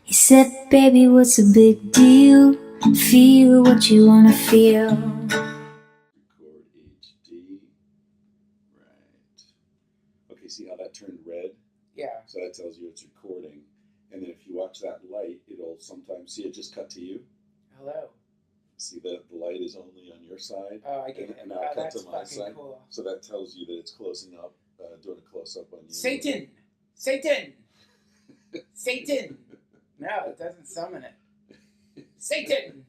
He said, baby, what's a big deal? Feel what you wanna feel. Record HD. Right. Okay, see how that turned red? Yeah. So that tells you it's recording. And then if you watch that light, it'll sometimes see it just cut to you. Hello. See that the light is only on your side. Oh, I get it. And now it cut That's to my fucking side. cool. So that tells you that it's closing up, doing a close up on you. Satan! Satan! Satan! No, it doesn't summon it. Satan!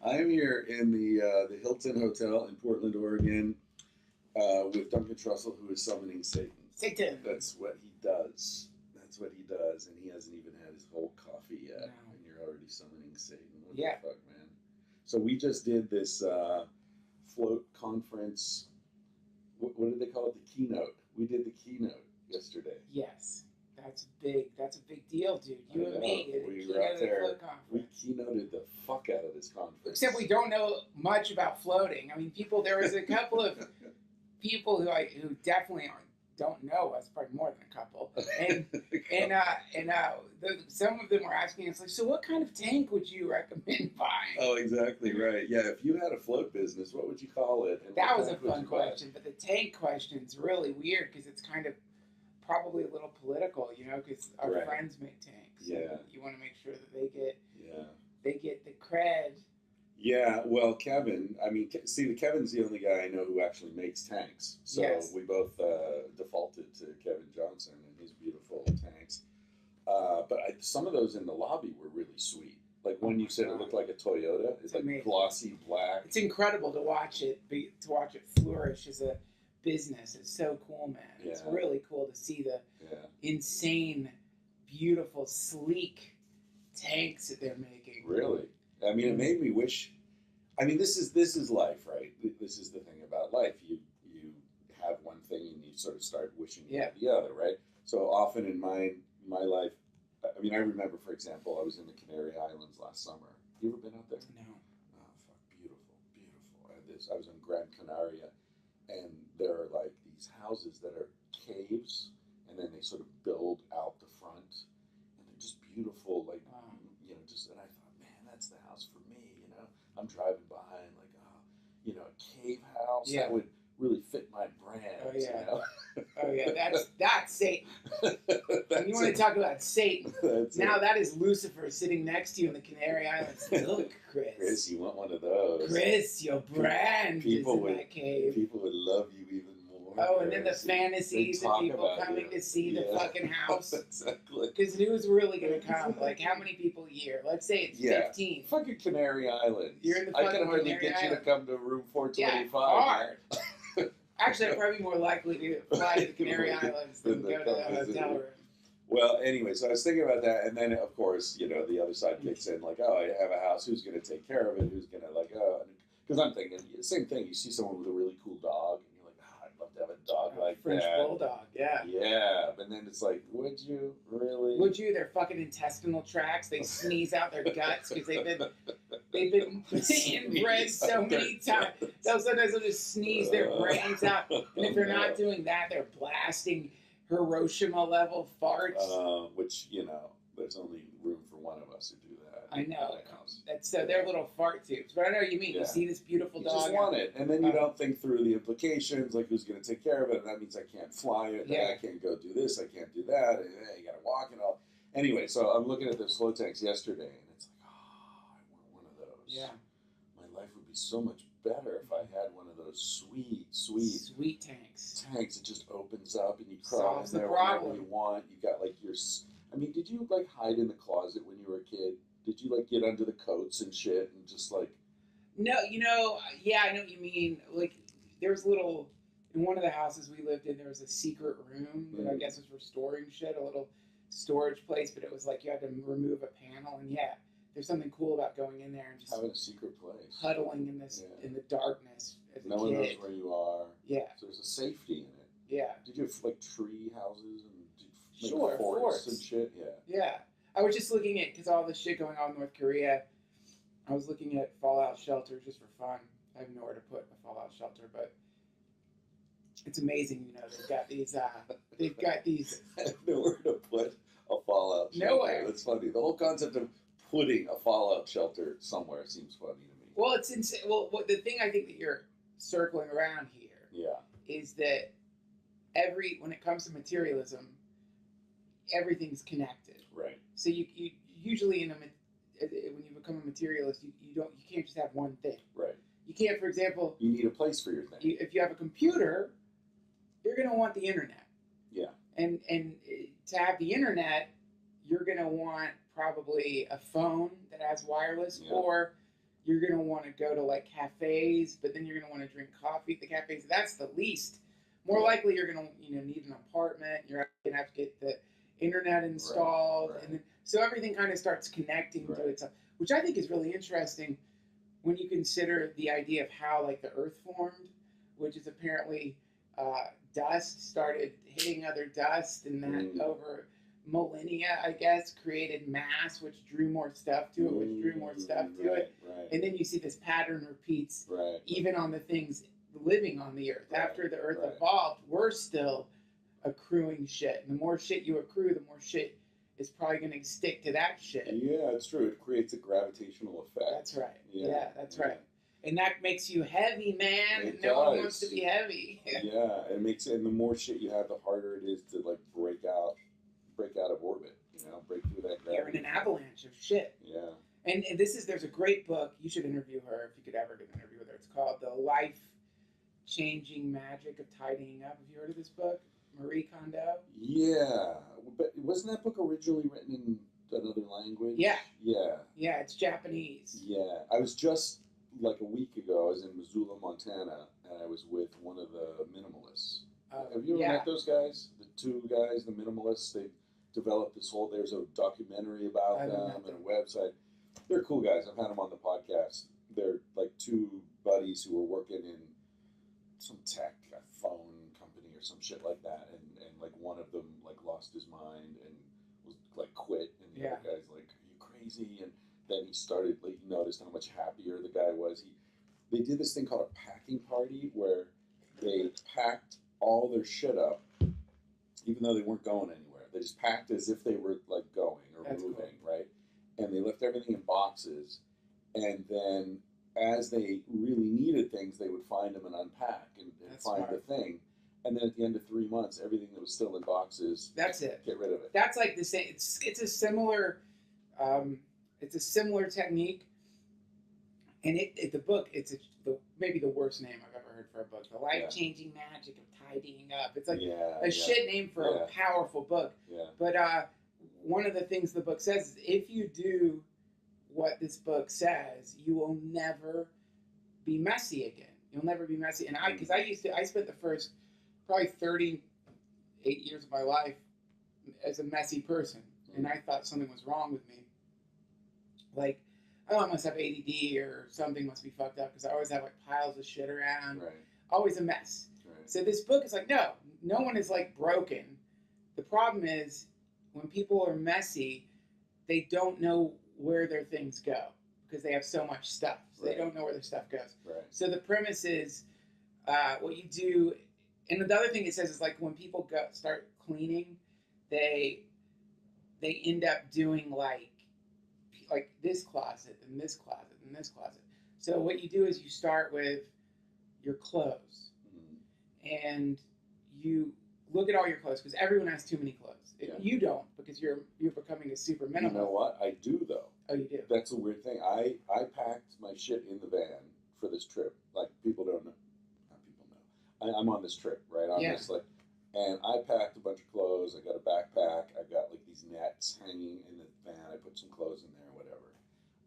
I'm here in the Hilton Hotel in Portland, Oregon, with Duncan Trussell, who is summoning Satan. Satan! That's what he does. That's what he does, and he hasn't even had his whole coffee yet, and you're already summoning Satan. What the fuck, man? So we just did this float conference. What did they call it? The keynote. We did the keynote yesterday. Yes. That's big. That's a big deal, dude. You and me. We were out there. We keynoted the fuck out of this conference. Except we don't know much about floating. I mean, there was a couple of people who definitely don't know us, probably more than a couple. And some of them were asking us, like, so what kind of tank would you recommend buying? Oh, exactly right. Yeah, if you had a float business, what would you call it? And that was a fun question, but the tank question's really weird because it's kind of probably a little political, because our friends make tanks. Yeah. You want to make sure that they get the cred. Yeah, well, Kevin, Kevin's the only guy I know who actually makes tanks. So we both defaulted to Kevin Johnson and his beautiful tanks. But some of those in the lobby were really sweet. Like one you said it looked like a Toyota. It's like amazing. Glossy black. It's incredible to watch it flourish as a business. It's so cool, man. Yeah. It's really cool to see the insane, beautiful, sleek tanks that they're making. Really? I mean, it made me wish. I mean, this is life, right? This is the thing about life. You have one thing and you sort of start wishing you had the other, right? So often in my life, I mean, I remember, for example, I was in the Canary Islands last summer. You ever been out there? No. Oh, fuck, beautiful, beautiful. I was in Gran Canaria, and there are like these houses that are caves, and then they sort of build out the front, and they're just beautiful, like and I thought, man, that's the house for me. I'm driving by and like, a cave house that would really fit my brand. Oh yeah, oh yeah, that's Satan. And you want to talk about Satan? That is Lucifer sitting next to you in the Canary Islands. Look, Chris. Chris, you want one of those? Chris, your brand is in that cave. People would love you even more. Oh, and then the fantasies of people coming to see the fucking house. Exactly. Because who's really going to come? Like, how many people a year? Let's say it's 15. Fucking Canary Islands. You're in the I fucking can hardly Canary get you to come to room 425. Yeah, hard. Actually, I'm probably more likely to fly to the Canary Islands than go to the hotel room. Well, anyway, so I was thinking about that, and then, of course, the other side kicks in, like, oh, I have a house, who's going to take care of it, who's going to, like, because I'm thinking, same thing, you see someone with a really cool dog, and you're like, I'd love to have a dog like French that. bulldog, yeah. Yeah, but then it's like, would you really? Would you? Their fucking intestinal tracts, they sneeze out their guts because they've been inbred so many times. Sometimes they'll just sneeze their brains out, and if they're not doing that, they're blasting Hiroshima level farts. Which, there's only room for one of us to do that. I know. They're little fart tubes. But I know what you mean. Yeah. You see this beautiful dog. You just want it. And then you don't think through the implications, like who's going to take care of it. And that means I can't fly it. I can't go do this. I can't do that. And, you got to walk and all. Anyway, so I'm looking at those float tanks yesterday, and it's like, I want one of those. Yeah. My life would be so much better if I had one of those sweet tanks. It just opens up and you crawl in there whenever you want. You got like your. I mean, did you like hide in the closet when you were a kid? Did you like get under the coats and shit and just like? No, yeah, I know what you mean. Like, there was in one of the houses we lived in, there was a secret room that I guess was for storing shit, a little storage place, but it was like you had to remove a panel, and there's something cool about going in there and just having a secret place, huddling in the darkness as a kid. No one knows where you are. Yeah. So there's a safety in it. Yeah. Did you have like tree houses and make forts forts and shit? Yeah. Yeah. I was just looking at, because all this shit going on in North Korea, I was looking at fallout shelters just for fun. I have nowhere to put a fallout shelter, but it's amazing, they've got these, I have nowhere to put a fallout shelter. Nowhere. That's funny. The whole concept of putting a fallout shelter somewhere seems funny to me. Well, it's insane. Well, the thing I think that you're circling around here is that when it comes to materialism, everything's connected. Right. So you usually when you become a materialist, you can't just have one thing. Right. You can't, for example, you need a place for your thing. If you have a computer, you're going to want the internet. Yeah. And to have the internet, you're going to want probably a phone that has wireless, or you're going to want to go to like cafes, but then you're going to want to drink coffee at the cafes. That's the least. More likely, you're going to need an apartment. You're going to have to get the internet installed, Right. and then, so everything kind of starts connecting to itself, which I think is really interesting when you consider the idea of how like the Earth formed, which is apparently dust started hitting other dust, and that over millennia, I guess, created mass, which drew more stuff to it, which drew more stuff to it. Right. And then you see this pattern repeats even on the things living on the Earth. Right. After the Earth evolved, we're still accruing shit. And the more shit you accrue, the more shit is probably going to stick to that shit. Yeah, it's true. It creates a gravitational effect. That's right. Yeah, that's right. And that makes you heavy, man. It no one does. wants to be heavy. Yeah, it makes it, and the more shit you have, the harder it is to like break out of orbit. Break through that gravity. You're in an avalanche of shit. Yeah. And there's a great book. You should interview her if you could ever get an interview with her. It's called The Life-Changing Magic of Tidying Up. Have you heard of this book? Marie Kondo? Yeah. But wasn't that book originally written in another language? Yeah. Yeah. Yeah, it's Japanese. Yeah. I was just, like a week ago, I was in Missoula, Montana, and I was with one of the minimalists. Have you ever met those guys? The two guys, the minimalists, they developed there's a documentary about them and a website. They're cool guys. I've had them on the podcast. They're like two buddies who were working in some tech, a phone company or some shit like that, and like one of them like lost his mind and was like quit, and the other guy's like, "Are you crazy?" And then he started, like, he noticed how much happier the guy was. They did this thing called a packing party where they packed all their shit up, even though they weren't going anywhere. They just packed as if they were like going or moving, right? And they left everything in boxes, and then as they really needed things, they would find them and unpack and find the thing. And then at the end of 3 months, everything that was still in boxes, that's it. Get rid of it. That's like the same. It's a similar. It's a similar technique, and the book. It's maybe the worst name I've ever heard for a book. The Life-Changing Magic of Tidying Up. It's like a shit name for a powerful book. Yeah. But one of the things the book says is if you do what this book says, you will never be messy again. You'll never be messy. And because I spent the first probably 38 years of my life as a messy person, and I thought something was wrong with me. Like, oh, I must have ADD or something must be fucked up because I always have like piles of shit around. Right. Always a mess. Right. So this book is like, no one is like broken. The problem is when people are messy, they don't know where their things go because they have so much stuff. So they don't know where their stuff goes. Right. So the premise is what you do, and the other thing it says is like when people start cleaning, they end up doing like this closet and this closet and this closet. So what you do is you start with your clothes, and you look at all your clothes because everyone has too many clothes. You don't, because you're becoming a super minimalist. You know what? I do though. Oh, you do? That's a weird thing. I packed my shit in the van for this trip. Like people don't know. Not people know. I'm on this trip, right? On this and I packed a bunch of clothes. I got a backpack. I got like these nets hanging in the van. I put some clothes in there, whatever.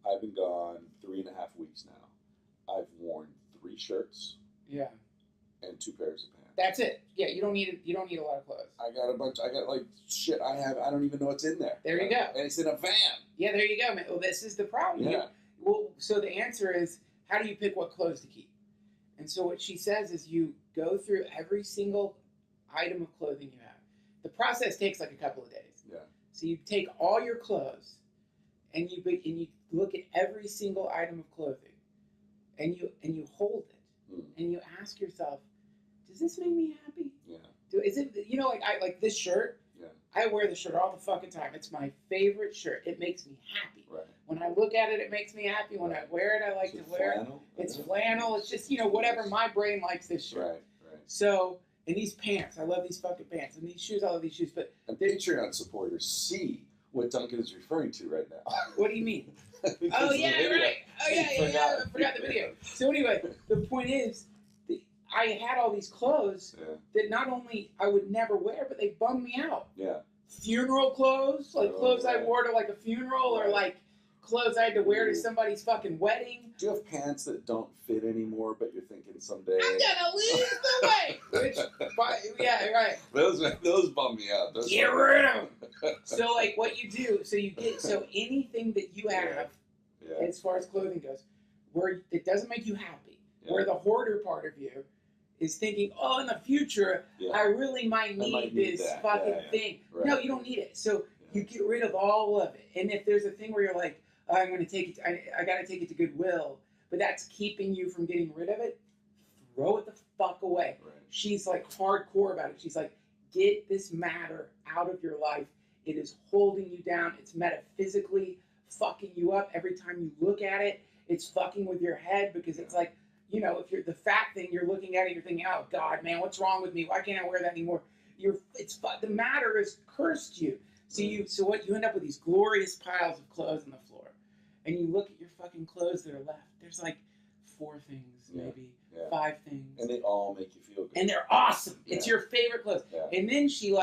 I've been gone 3.5 weeks now. I've worn 3 shirts. Yeah. And 2 pairs of pants. That's it. Yeah, you don't need a lot of clothes. I got like shit I don't even know what's in there. There you go. And it's in a van. Yeah, there you go, man. Well, this is the problem. Yeah. So the answer is, how do you pick what clothes to keep? And so what she says is you go through every single item of clothing you have. The process takes like a couple of days. Yeah. So you take all your clothes and you look at every single item of clothing and you hold it and you ask yourself, does this make me happy? Yeah. Is it, like this shirt? Yeah. I wear the shirt all the fucking time. It's my favorite shirt. It makes me happy. Right. When I look at it, it makes me happy. When I wear it, I like to wear it. It's flannel. It's just, whatever my brain likes this shirt. Right. So, and these pants, I love these fucking pants. And these shoes, I love these shoes. But and Patreon supporters see what Duncan is referring to right now. What do you mean? Oh, yeah, right. Oh, yeah, I forgot the video. So anyway, the point is, I had all these clothes that not only I would never wear, but they bummed me out. Yeah. Funeral clothes, like clothes I wore to like a funeral, or like clothes I had to wear to somebody's fucking wedding. Do you have pants that don't fit anymore, but you're thinking someday I'm gonna lose the weight? Yeah, right. Those bum me out. Get rid of them. So like what you do, so anything that you have as far as clothing goes, where it doesn't make you happy, where the hoarder part of you is thinking, oh, in the future, I really might need this fucking thing. Right. No, you don't need it. So you get rid of all of it. And if there's a thing where you're like, oh, I'm going to take it, I got to take it to Goodwill, but that's keeping you from getting rid of it, throw it the fuck away. Right. She's like hardcore about it. She's like, get this matter out of your life. It is holding you down. It's metaphysically fucking you up. Every time you look at it, it's fucking with your head, because it's like, if you're the fat thing, you're looking at it, you're thinking, oh God, man, what's wrong with me? Why can't I wear that anymore? The matter has cursed you. So what you end up with these glorious piles of clothes on the floor, and you look at your fucking clothes that are left. There's like 4 things, maybe 5 things, and they all make you feel good. And they're awesome. It's your favorite clothes. Yeah. And then she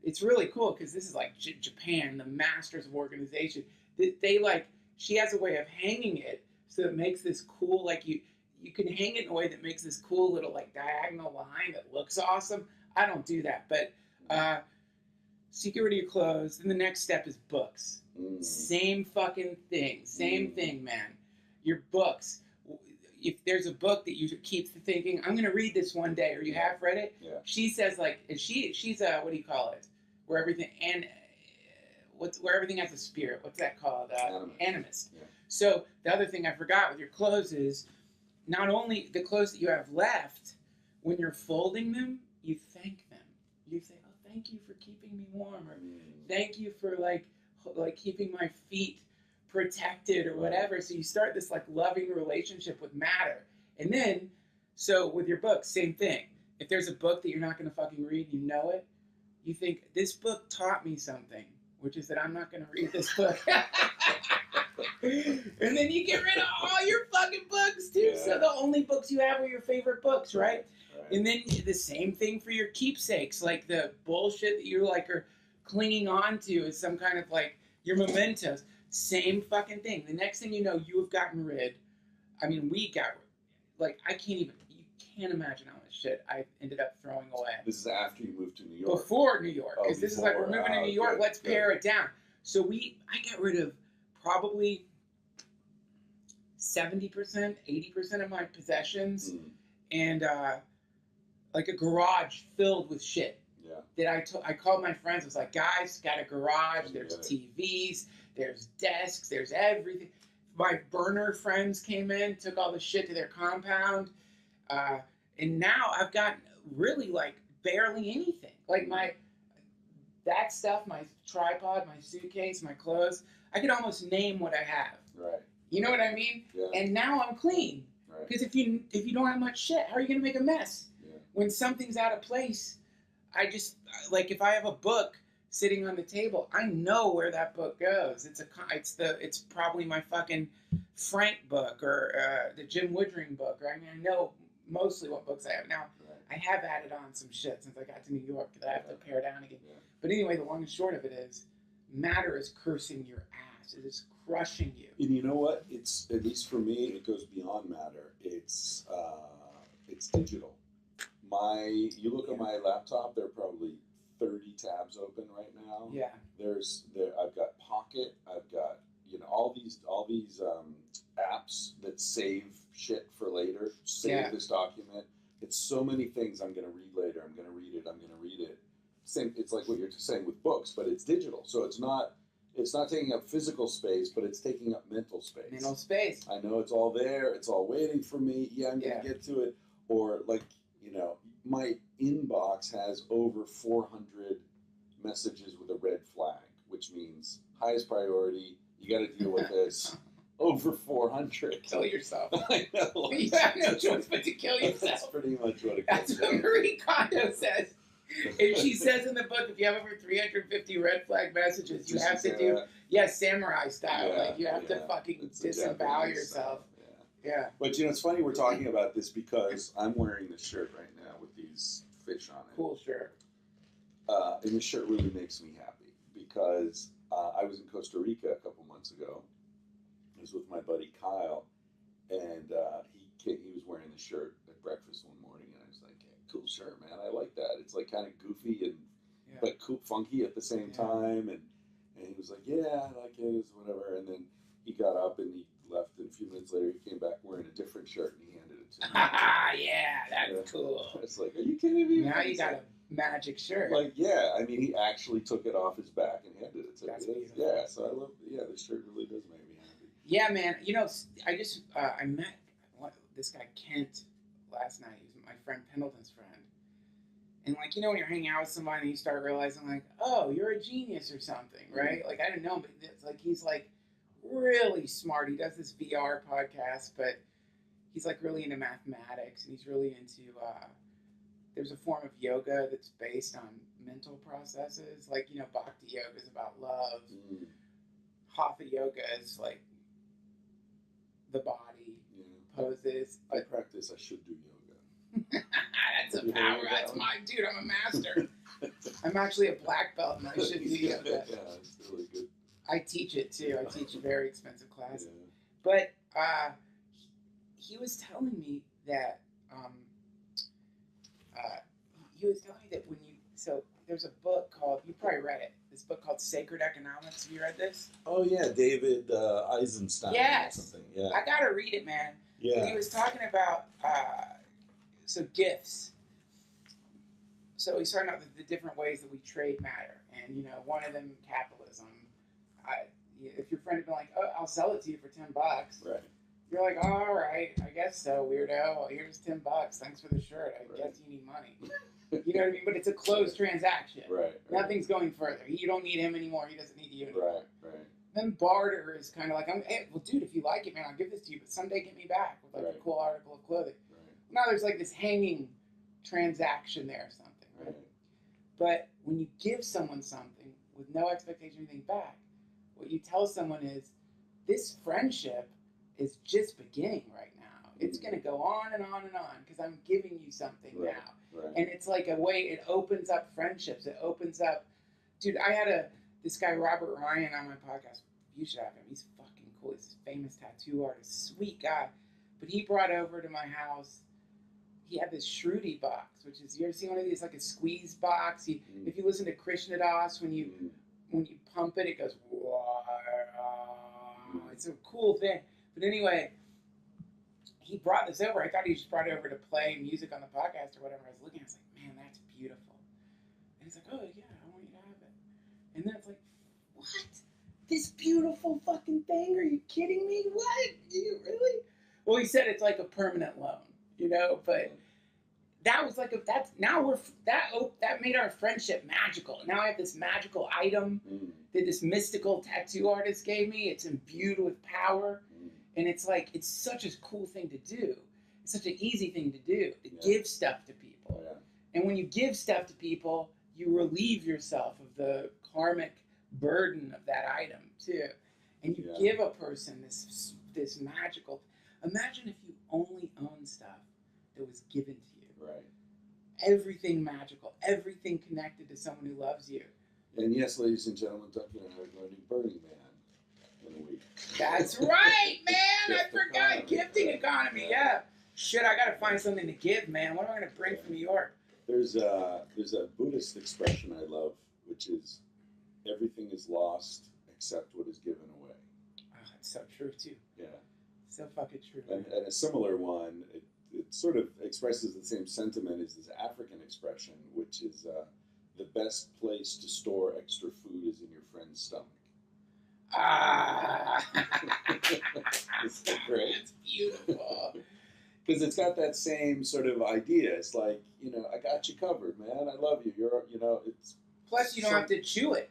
it's really cool, because this is like Japan, the masters of organization. She has a way of hanging it so it makes this cool, you can hang it in a way that makes this cool little diagonal line that looks awesome. I don't do that, but so you get rid of your clothes. Then the next step is books. Same fucking thing. Same thing, man. Your books. If there's a book that you keep thinking, I'm going to read this one day, or you have read it, she says she's a, what do you call it? Where everything where everything has a spirit. What's that called? Animist. Yeah. So the other thing I forgot with your clothes is, not only the clothes that you have left, when you're folding them, you thank them. You say, oh, thank you for keeping me warm, or thank you for keeping my feet protected, or whatever. So you start this loving relationship with matter. And then, so with your books, same thing. If there's a book that you're not going to fucking read, you know it, you think, this book taught me something, which is that I'm not going to read this book. And then you get rid of all your fucking books too. Yeah. So the only books you have are your favorite books, right? And then the same thing for your keepsakes, like the bullshit that you are clinging on to is some kind of your mementos. Same fucking thing. The next thing you know, you have gotten rid. I mean, we got you can't imagine how much shit I ended up throwing away. This is after you moved to New York. Before New York, because this is we're moving to New York. Let's pare it down. So I got rid of probably 70%, 80% of my possessions, and a garage filled with shit. Yeah. That I called my friends. I was like, guys, got a garage. There's TVs. There's desks. There's everything. My burner friends came in, took all the shit to their compound, and now I've got really barely anything. That stuff, my tripod, my suitcase, my clothes, I could almost name what I have. Right. You know what I mean? Yeah. And now I'm clean. Because if you don't have much shit, how are you going to make a mess? Yeah. When something's out of place, I just, if I have a book sitting on the table, I know where that book goes. It's probably my fucking Frank book, or the Jim Woodring book. Right? I mean, I know mostly what books I have. Now, I have added on some shit since I got to New York that I have to pare down again. Yeah. But anyway, the long and short of it is, matter is cursing your ass. It is crushing you. And you know what? It's, at least for me, it goes beyond matter. It's digital. You look at my laptop, there are probably 30 tabs open right now. Yeah. I've got Pocket. I've got all these apps that save shit for later. Save this document. It's so many things I'm going to read later. I'm going to read it. Same. It's like what you're saying with books, but it's digital. So it's not taking up physical space, but it's taking up mental space. Mental space. I know it's all there. It's all waiting for me. Yeah, I'm going to get to it. Or my inbox has over 400 messages with a red flag, which means highest priority. You got to deal with this. Over 400. Kill yourself. I know. You have no choice but to kill That's yourself. pretty much what it That's comes what down Marie Kondo says. If she says in the book, if you have over 350 red flag messages, you have to do, samurai style. Yeah, Like, you have to fucking it's the disembowel Japanese yourself. style, yeah. Yeah. But it's funny we're talking about this because I'm wearing this shirt right now with these fish on it. Cool shirt. And this shirt really makes me happy because I was in Costa Rica a couple months ago. I was with my buddy Kyle, and he was wearing the shirt at breakfast one morning, and I was like, hey, cool shirt, man. I like that. It's like kind of goofy and but cool, funky at the same time. And he was like, yeah, I like it, it's whatever. And then he got up and he left, and a few minutes later he came back wearing a different shirt, and he handed it to me. That's cool. It's like, are you kidding me? Now you got a magic shirt. Like, yeah, I mean, he actually took it off his back and handed it to me. That's beautiful. Yeah, so I love, this shirt really does make me happy. Yeah, man. You know, I just I met this guy Kent last night. He was my friend Pendleton's friend. And like, you know, when you're hanging out with somebody and you start realizing like, oh, you're a genius or something, right? Like, I didn't know him, but it's like he's like really smart. He does this VR podcast, but he's like really into mathematics, and he's really into there's a form of yoga that's based on mental processes. Like, you know, Bhakti yoga is about love. Hatha yoga is like the body poses. I practice. I should do yoga. That's a power. That's my dude. I'm a master. I'm actually a black belt, and I should do yoga. Yeah, it's really good. I teach it too. I teach a very expensive class. Yeah. But he was telling me that when you there's a book called, you probably read it. This book called Sacred Economics. Have you read this? Oh yeah, David Eisenstein. Yes. Or something. Yeah. I gotta read it, man. Yeah. He was talking about gifts. So he's talking about the different ways that we trade matter, and you know, one of them capitalism. If your friend had been like, "Oh, I'll sell it to you for $10," Right. You're like, "Oh, all right, I guess so, weirdo. Well, here's $10. Thanks for the shirt. I guess you need money." You know what I mean? But it's a closed transaction. Right. Nothing's going further. You don't need him anymore. He doesn't need you anymore. Right. Then barter is kind of like, hey, well, dude, if you like it, man, I'll give this to you, but someday get me back with like a cool article of clothing. Right. Now there's like this hanging transaction there or something, right? But when you give someone something with no expectation of anything back, what you tell someone is, this friendship is just beginning right now. It's going to go on and on and on because I'm giving you something now. Right. And it's like a way, it opens up friendships. It opens up, dude, I had this guy, Robert Ryan, on my podcast. You should have him. He's fucking cool. He's a famous tattoo artist. Sweet guy. But he brought over to my house, he had this Shruti box, which is, you ever seen one of these, like a squeeze box? If you listen to Krishna Das, when you pump it, it goes, it's a cool thing. But anyway, he brought this over. I thought he just brought it over to play music on the podcast or whatever. I was looking, I was like, man, that's beautiful. And he's like, oh yeah, I want you to have it. And then it's like, what? This beautiful fucking thing? Are you kidding me? What? You really? Well, he said it's like a permanent loan, you know, but that was like that made our friendship magical. Now I have this magical item that this mystical tattoo artist gave me. It's imbued with power. And it's like, it's such a cool thing to do. It's such an easy thing to do, to give stuff to people. Yeah. And when you give stuff to people, you relieve yourself of the karmic burden of that item too. And you give a person this magical, imagine if you only owned stuff that was given to you. Right. Everything magical, everything connected to someone who loves you. And yes, ladies and gentlemen, Duncan and I are going to Burning Man in a week. That's right, man. I Gift forgot. economy. Gifting economy, yeah. Shit, I gotta find something to give, man. What am I gonna bring from New York? There's a Buddhist expression I love, which is, everything is lost except what is given away. Oh, it's so true too. Yeah. So fucking true. And a similar one, it sort of expresses the same sentiment as this African expression, which is the best place to store extra food is in your friend's stomach. Isn't that great? It's beautiful. Because it's got that same sort of idea. It's like, you know, I got you covered, man. I love you. You're, you know, it's Plus, you don't have to chew it.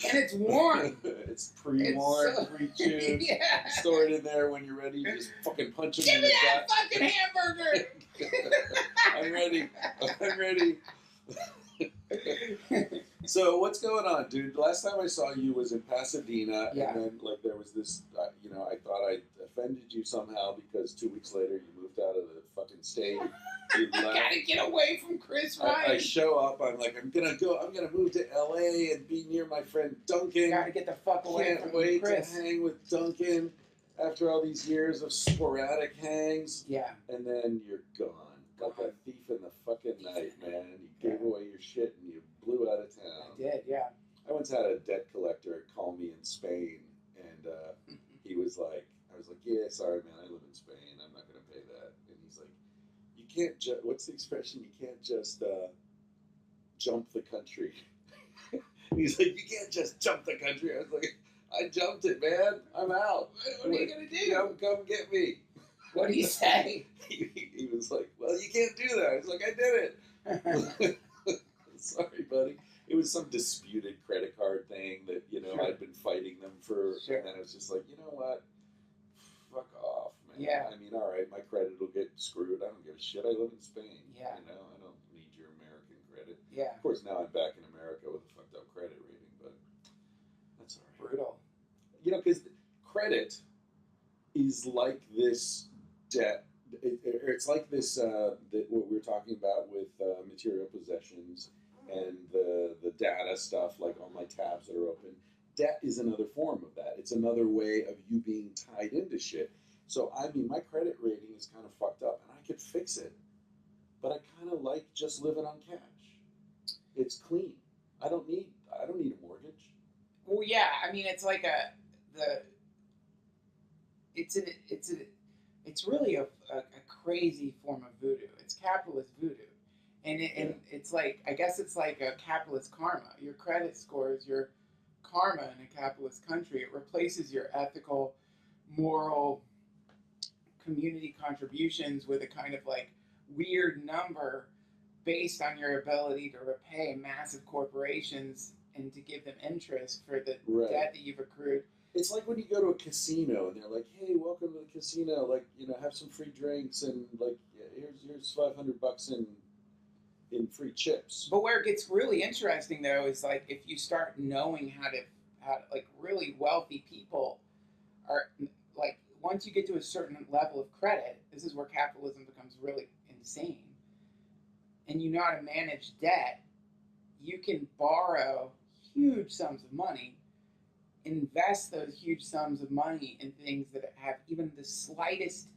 And it's warm. It's pre-warmed, so, pre-chewed. Yeah. Store it in there when you're ready. You just fucking punch them Give in me the that gut. fucking hamburger. I'm ready. I'm ready. So what's going on, dude? Last time I saw you was in Pasadena, Yeah. and then like there was this, I thought I offended you somehow because 2 weeks later you moved out of the fucking state. You I left. gotta get away from Chris Ryan. I show up. I'm like, I'm gonna move to LA and be near my friend Duncan. Gotta get the fuck away Can't from wait Chris. to hang with Duncan after all these years of sporadic hangs. Yeah. And then you're gone. Like a thief in the fucking night, man. You gave away your shit and you blew out of town. I did, yeah. I once had a debt collector call me in Spain, and he was like, I was like, yeah, sorry, man, I live in Spain. I'm not going to pay that. And he's like, you can't just, what's the expression? You can't just jump the country. And he's like, you can't just jump the country. I was like, I jumped it, man. I'm out. What are you going to do? Come get me. What do you say? He was like, well, you can't do that. I was like, I did it. Sorry, buddy. It was some disputed credit card thing that, Sure. I'd been fighting them for. Sure. And then I was just like, you know what? Fuck off, man. Yeah. I mean, all right, my credit will get screwed. I don't give a shit. I live in Spain. Yeah. I don't need your American credit. Yeah. Of course, now I'm back in America with a fucked up credit rating, but that's all right. Brutal. Because credit is like this debt. It's like this, what we were talking about with material possessions and the data stuff, like all my tabs that are open. Debt is another form of that. It's another way of you being tied into shit. So, I mean, my credit rating is kind of fucked up, and I could fix it, but I kind of like just living on cash. It's clean. I don't need a mortgage. Well, yeah, I mean, it's like it's really a crazy form of voodoo. It's capitalist voodoo. And it's like, I guess it's like a capitalist karma. Your credit score is your karma in a capitalist country. It replaces your ethical, moral, community contributions with a kind of like weird number based on your ability to repay massive corporations and to give them interest for the debt that you've accrued. It's like when you go to a casino and they're like, "Hey, welcome to the casino. Like, have some free drinks and like, here's $500 in free chips." But where it gets really interesting though is like if you start knowing how to like really wealthy people are like once you get to a certain level of credit, this is where capitalism becomes really insane. And you know how to manage debt, you can borrow huge sums of money, invest those huge sums of money in things that have even the slightest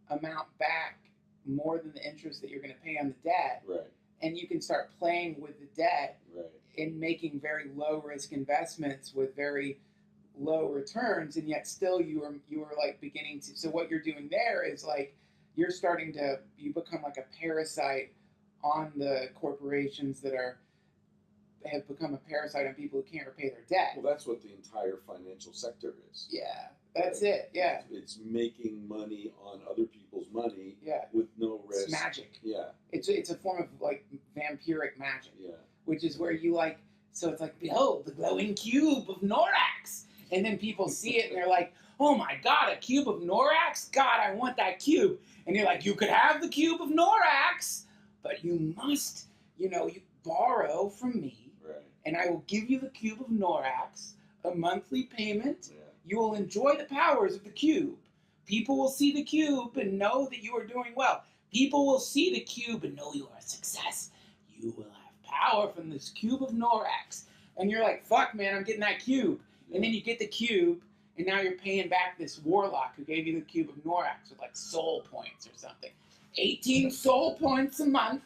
amount back more than the interest that you're going to pay on the debt. Right. And you can start playing with the debt right. in making very low risk investments with very low returns, and yet still you are like beginning to. So what you're doing there is like you become like a parasite on the corporations that have become a parasite on people who can't repay their debt. Well, that's what the entire financial sector is. Yeah, that's it. Yeah, it's making money on other people's money. Yeah. With no risk. It's magic. Yeah. It's a form of like vampiric magic. Yeah. Which is where you like. So it's like, behold, the glowing cube of Norax. And then people see it and they're like, oh my God, a cube of Norax? God, I want that cube. And you're like, you could have the cube of Norax, but you must, you borrow from me. Right. And I will give you the cube of Norax, a monthly payment. Yeah. You will enjoy the powers of the cube. People will see the cube and know that you are doing well. People will see the cube and know you are a success. You will have power from this cube of Norax. And you're like, fuck, man, I'm getting that cube. And then you get the cube, and now you're paying back this warlock who gave you the cube of Norax with like soul points or something. 18 soul points a month.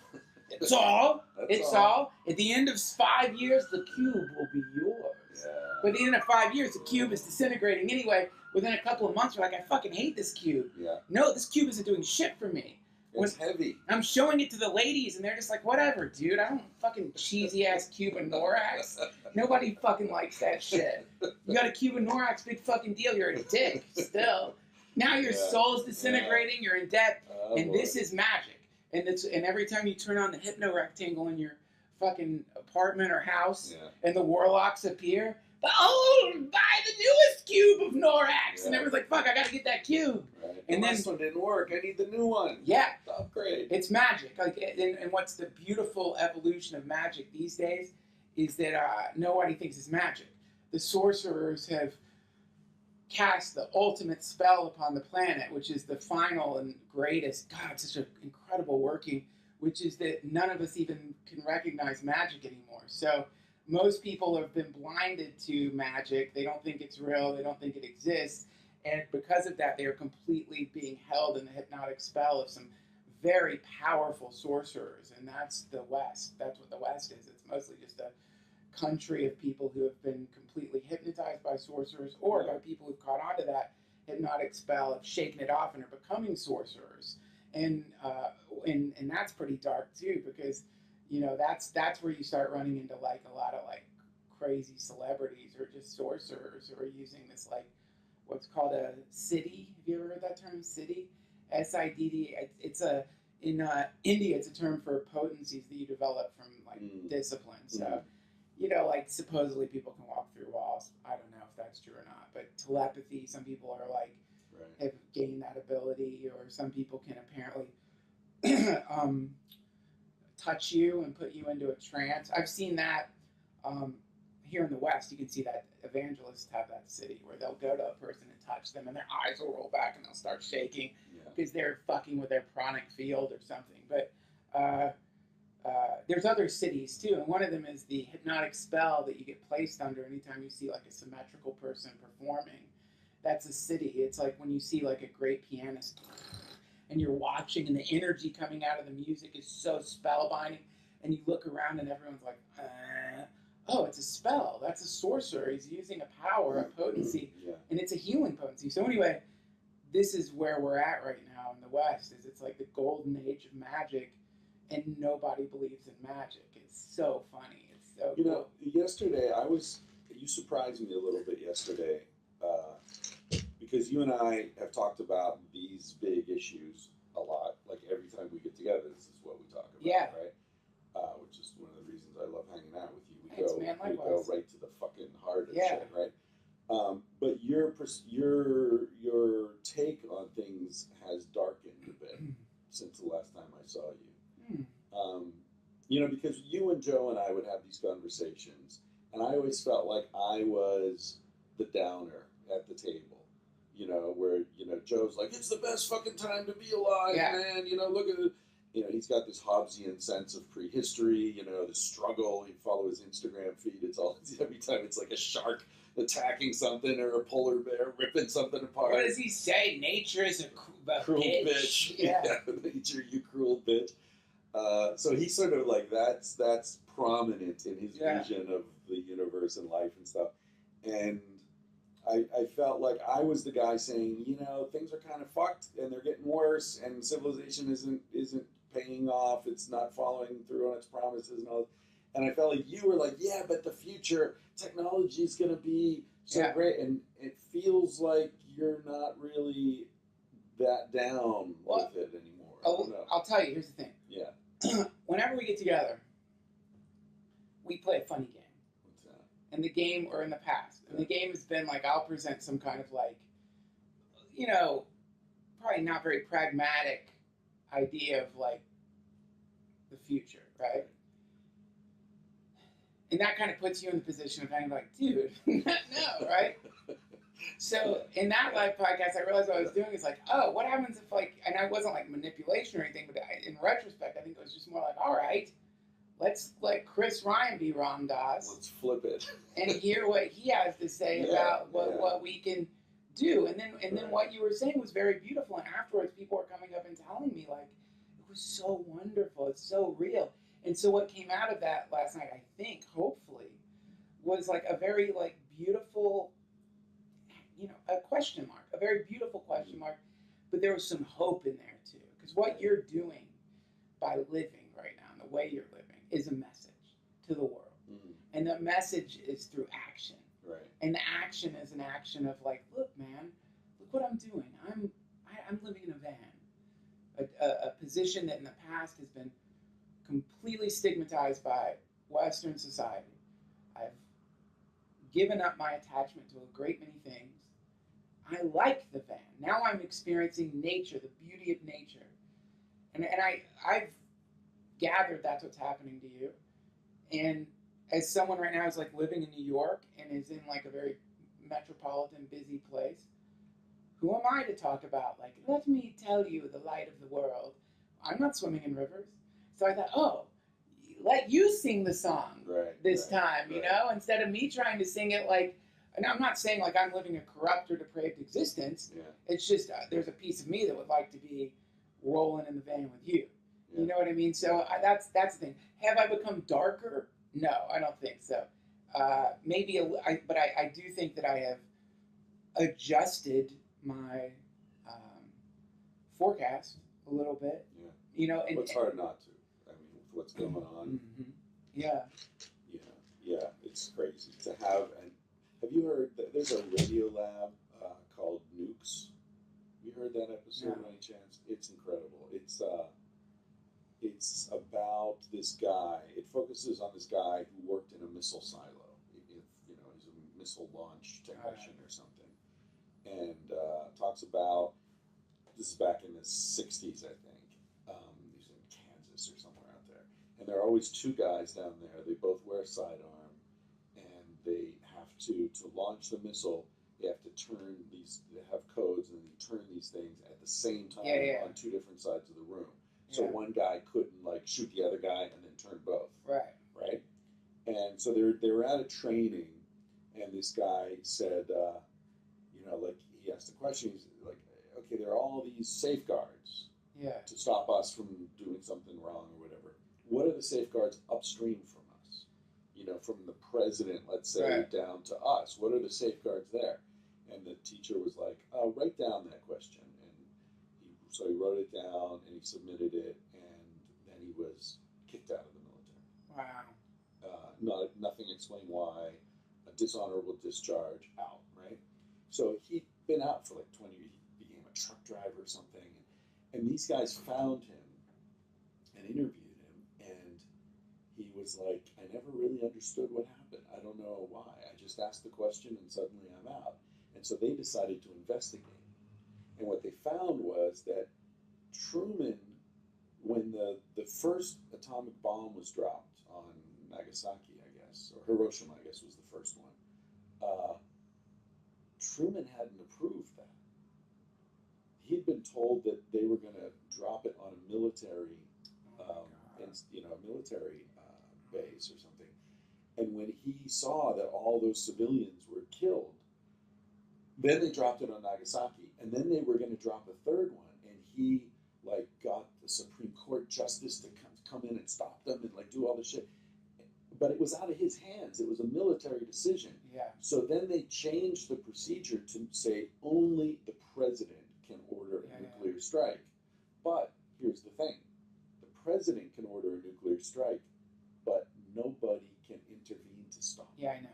It's all. It's all. At the end of 5 years, the cube will be yours. Yeah. But at the end of 5 years, the cube is disintegrating anyway. Within a couple of months, you're like, I fucking hate this cube. Yeah. No, this cube isn't doing shit for me. It's heavy. I'm showing it to the ladies, and they're just like, whatever, dude. I don't fucking cheesy-ass cube of Norax. Nobody fucking likes that shit. You got a cube of Norax, big fucking deal. You're a dick still. Now your soul's disintegrating. You're in debt. And this is magic. And every time you turn on the hypno rectangle in your fucking apartment or house, Yeah. and the warlocks appear, oh, buy the newest cube of Norax, and Yeah. everyone's like, fuck, I gotta get that cube. Right. And then this one didn't work. I need the new one. Yeah. The upgrade. It's magic. Like, and what's the beautiful evolution of magic these days is that nobody thinks it's magic. The sorcerers have cast the ultimate spell upon the planet, which is the final and greatest. God, it's such an incredible working, which is that none of us even can recognize magic anymore. So most people have been blinded to magic. They don't think it's real. They don't think it exists. And because of that, they are completely being held in the hypnotic spell of some very powerful sorcerers. And that's the West. That's what the West is. It's mostly just a country of people who have been completely hypnotized by sorcerers, or by people who've caught on to that hypnotic spell, have shaken it off and are becoming sorcerers. And that's pretty dark too, because that's where you start running into like a lot of like crazy celebrities or just sorcerers who are using this like what's called a siddhi. Have you ever heard that term, siddhi? SIDD. It's in India. It's a term for potencies that you develop from like discipline. So. Like supposedly people can walk through walls. I don't know if that's true or not, but telepathy, some people are like, have gained that ability, or some people can apparently touch you and put you into a trance. I've seen that here in the West. You can see that evangelists have that city where they'll go to a person and touch them and their eyes will roll back and they'll start shaking because they're fucking with their pranic field or something. But there's other cities too, and one of them is the hypnotic spell that you get placed under anytime you see like a symmetrical person performing. That's a city. It's like when you see like a great pianist and you're watching and the energy coming out of the music is so spellbinding, and you look around and everyone's like, oh, it's a spell. That's a sorcerer. He's using a power, a potency, and it's a healing potency. So anyway, this is where we're at right now in the West, is it's like the golden age of magic. And nobody believes in magic. It's so funny. It's so cool. Yesterday you surprised me a little bit yesterday because you and I have talked about these big issues a lot. Like every time we get together, this is what we talk about, right? Which is one of the reasons I love hanging out with you. We go right to the fucking heart of shit, right? But your take on things has darkened a bit since the last time I saw you. Because you and Joe and I would have these conversations, and I always felt like I was the downer at the table. Where Joe's like, it's the best fucking time to be alive, man. Look at it. He's got this Hobbesian sense of prehistory. The struggle. You follow his Instagram feed. It's all every time it's like a shark attacking something or a polar bear ripping something apart. What does he say? Nature is a cruel bitch. Nature, you cruel bitch. So he's sort of like that's prominent in his vision of the universe and life and stuff. And I felt like I was the guy saying, things are kind of fucked and they're getting worse, and civilization isn't paying off. It's not following through on its promises and all. And I felt like you were like, yeah, but the future technology is going to be so great, and it feels like you're not really that down with it anymore. I'll tell you. Here's the thing. Yeah. Whenever we get together, we play a funny game. What's that? And the game, or in the past, and the game has been like, I'll present some kind of like, probably not very pragmatic idea of like the future, right? And that kind of puts you in the position of kind of like, dude, no, right? So in that live podcast, I realized what I was doing is like, oh, what happens if like, and I wasn't like manipulation or anything, but in retrospect, I think it was just more like, all right, let's let Chris Ryan be Ram Dass. Let's flip it and hear what he has to say about what we can do. And then what you were saying was very beautiful. And afterwards, people were coming up and telling me like, it was so wonderful. It's so real. And so what came out of that last night, I think, hopefully, was like a very like beautiful, a question mark, a very beautiful question mark, but there was some hope in there too. Because what you're doing by living right now, and the way you're living, is a message to the world. Mm-hmm. And the message is through action. Right. And the action is an action of like, look, man, look what I'm doing. I'm living in a van. a position that in the past has been completely stigmatized by Western society. I've given up my attachment to a great many things. I like the van. Now I'm experiencing nature, the beauty of nature. I've gathered that's what's happening to you. And as someone right now is like living in New York and is in like a very metropolitan, busy place, who am I to talk about, like, let me tell you the light of the world? I'm not swimming in rivers. So I thought, oh, let you sing the song this time, you know, instead of me trying to sing it like, and I'm not saying like I'm living a corrupt or depraved existence. Yeah. It's just there's a piece of me that would like to be rolling in the van with you. Yeah. You know what I mean? So that's the thing. Have I become darker? No, I don't think so. Maybe, but I do think that I have adjusted my forecast a little bit. Yeah. You know, and it's hard not to. I mean, with what's going on. Mm-hmm. Yeah. Yeah. It's crazy to have. And have you heard that there's a Radio Lab called Nukes? You heard that episode by any chance? It's incredible. It's about this guy. It focuses on this guy who worked in a missile silo. He's a missile launch technician or something, and talks about, this is back in the '60s, I think. He's in Kansas or somewhere out there, and there are always two guys down there. They both wear a sidearm, and they have to launch the missile. They have to turn these. They have codes, and they turn these things at the same time on two different sides of the room. So one guy couldn't like shoot the other guy and then turn both. Right. And so they were at a training, and this guy said, like he asked the question. He's like, okay, there are all these safeguards to stop us from doing something wrong or whatever. What are the safeguards upstream from us? You know, from the president, let's say, down to us. What are the safeguards there? And the teacher was like, write down that question. So he wrote it down and he submitted it, and then he was kicked out of the military. Wow. Nothing explained why. A dishonorable discharge, out, right? So he'd been out for like 20 years. He became a truck driver or something. And these guys found him and interviewed him, and he was like, I never really understood what happened. I don't know why. I just asked the question and suddenly I'm out. And so they decided to investigate. And what they found was that Truman, when the first atomic bomb was dropped on Nagasaki, I guess, or Hiroshima, I guess was the first one, Truman hadn't approved that. He'd been told that they were going to drop it on a military, military base or something. And when he saw that all those civilians were killed, then they dropped it on Nagasaki, and then they were going to drop a third one, and he got the Supreme Court justice to come in and stop them and do all this shit. But it was out of his hands. It was a military decision. Yeah. So then they changed the procedure to say only the president can order a nuclear strike. But here's the thing: the president can order a nuclear strike, but nobody can intervene to stop it. Yeah, I know.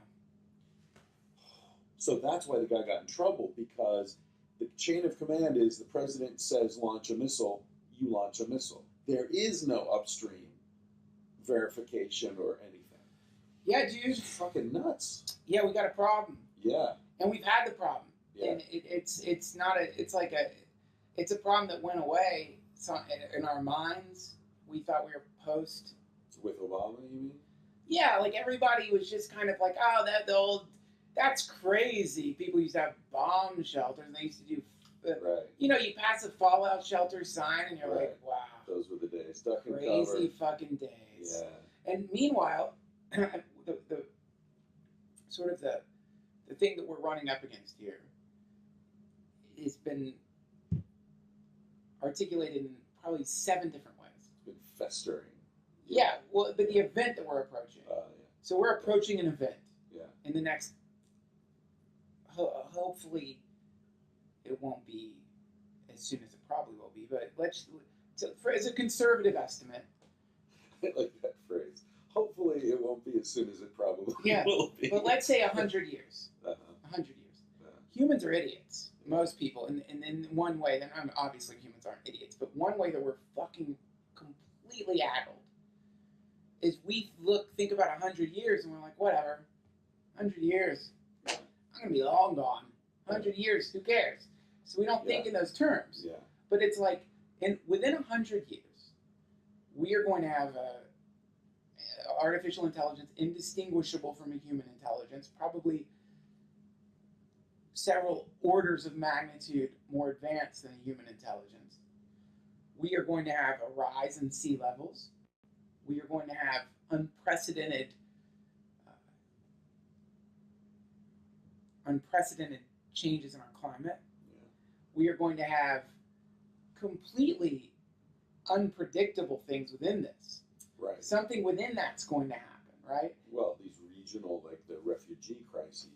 So that's why the guy got in trouble, because the chain of command is the president says launch a missile, you launch a missile. There is no upstream verification or anything. Yeah, dude. It's fucking nuts. Yeah, we got a problem. Yeah. And we've had the problem. Yeah. And it's a problem that went away in our minds. We thought we were post. With Obama, you mean? Yeah, everybody was just kind of like, oh, that's crazy. People used to have bomb shelters, and they used to do, you pass a fallout shelter sign, and you're like, wow. Those were the days. Stuck in cover. Crazy fucking days. Yeah. And meanwhile, the sort of the thing that we're running up against here has been articulated in probably 7 different ways. It's been festering. Yeah, well, but the event that we're approaching. So we're approaching an event. In the next, hopefully, it won't be as soon as it probably will be. But as a conservative estimate. I like that phrase. Hopefully, it won't be as soon as it probably will be. But let's say 100 years. 100 years. Humans are idiots. Most people, and in one way, then obviously humans intelligence aren't idiots, but one way that we're fucking completely addled is we think about 100 years and we're like, whatever, 100 years, I'm gonna be long gone. 100 years, who cares? So we don't think in those terms. Yeah. But it's like, within 100 years, we are going to have artificial intelligence indistinguishable from a human intelligence, probably several orders of magnitude more advanced than a human intelligence. We are going to have a rise in sea levels. We are going to have unprecedented changes in our climate. Yeah. We are going to have completely unpredictable things within this. Right. Something within that's going to happen, right? Well, these regional, like the refugee crises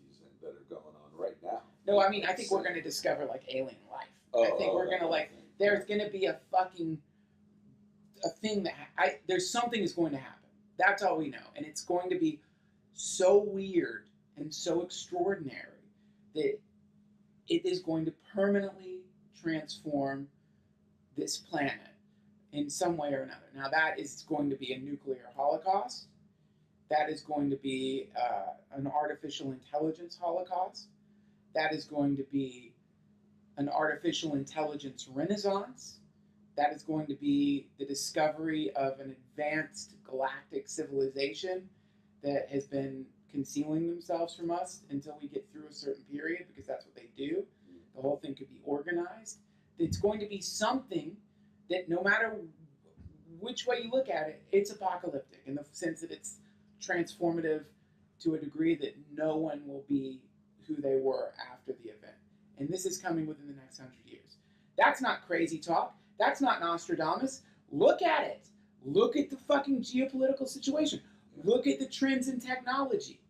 that are going on right now. No, I mean, I think we're going to discover like alien life. I think we're going to like, there's going to be a thing that, there's something is going to happen. That's all we know. And it's going to be so weird and so extraordinary that it is going to permanently transform this planet in some way or another. Now, that is going to be a nuclear holocaust. That is going to be an artificial intelligence holocaust. That is going to be an artificial intelligence renaissance. That is going to be the discovery of an advanced galactic civilization that has been concealing themselves from us until we get through a certain period, because that's what they do. The whole thing could be organized. It's going to be something that no matter which way you look at it, it's apocalyptic in the sense that it's transformative to a degree that no one will be who they were after the event. And this is coming within the next 100 years. That's not crazy talk. That's not Nostradamus. Look at it. Look at the fucking geopolitical situation. Look at the trends in technology.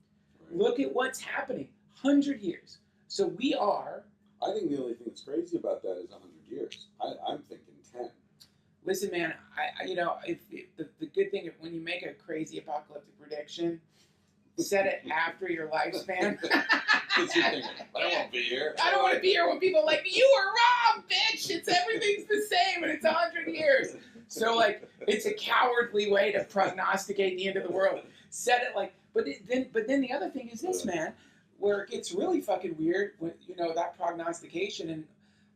Right. Look at what's happening. 100 years. So we are... I think the only thing that's crazy about that is 100 years. I'm thinking 10. Listen, man, the good thing is when you make a crazy apocalyptic prediction, set it after your lifespan. Because you're thinking, I don't want to be here. I don't want to be here when people are like, you were wrong, bitch. Everything's the same and it's 100 years. So, like, it's a cowardly way to prognosticate the end of the world. Set it like, but then the other thing is this, man, where it gets really fucking weird when, that prognostication and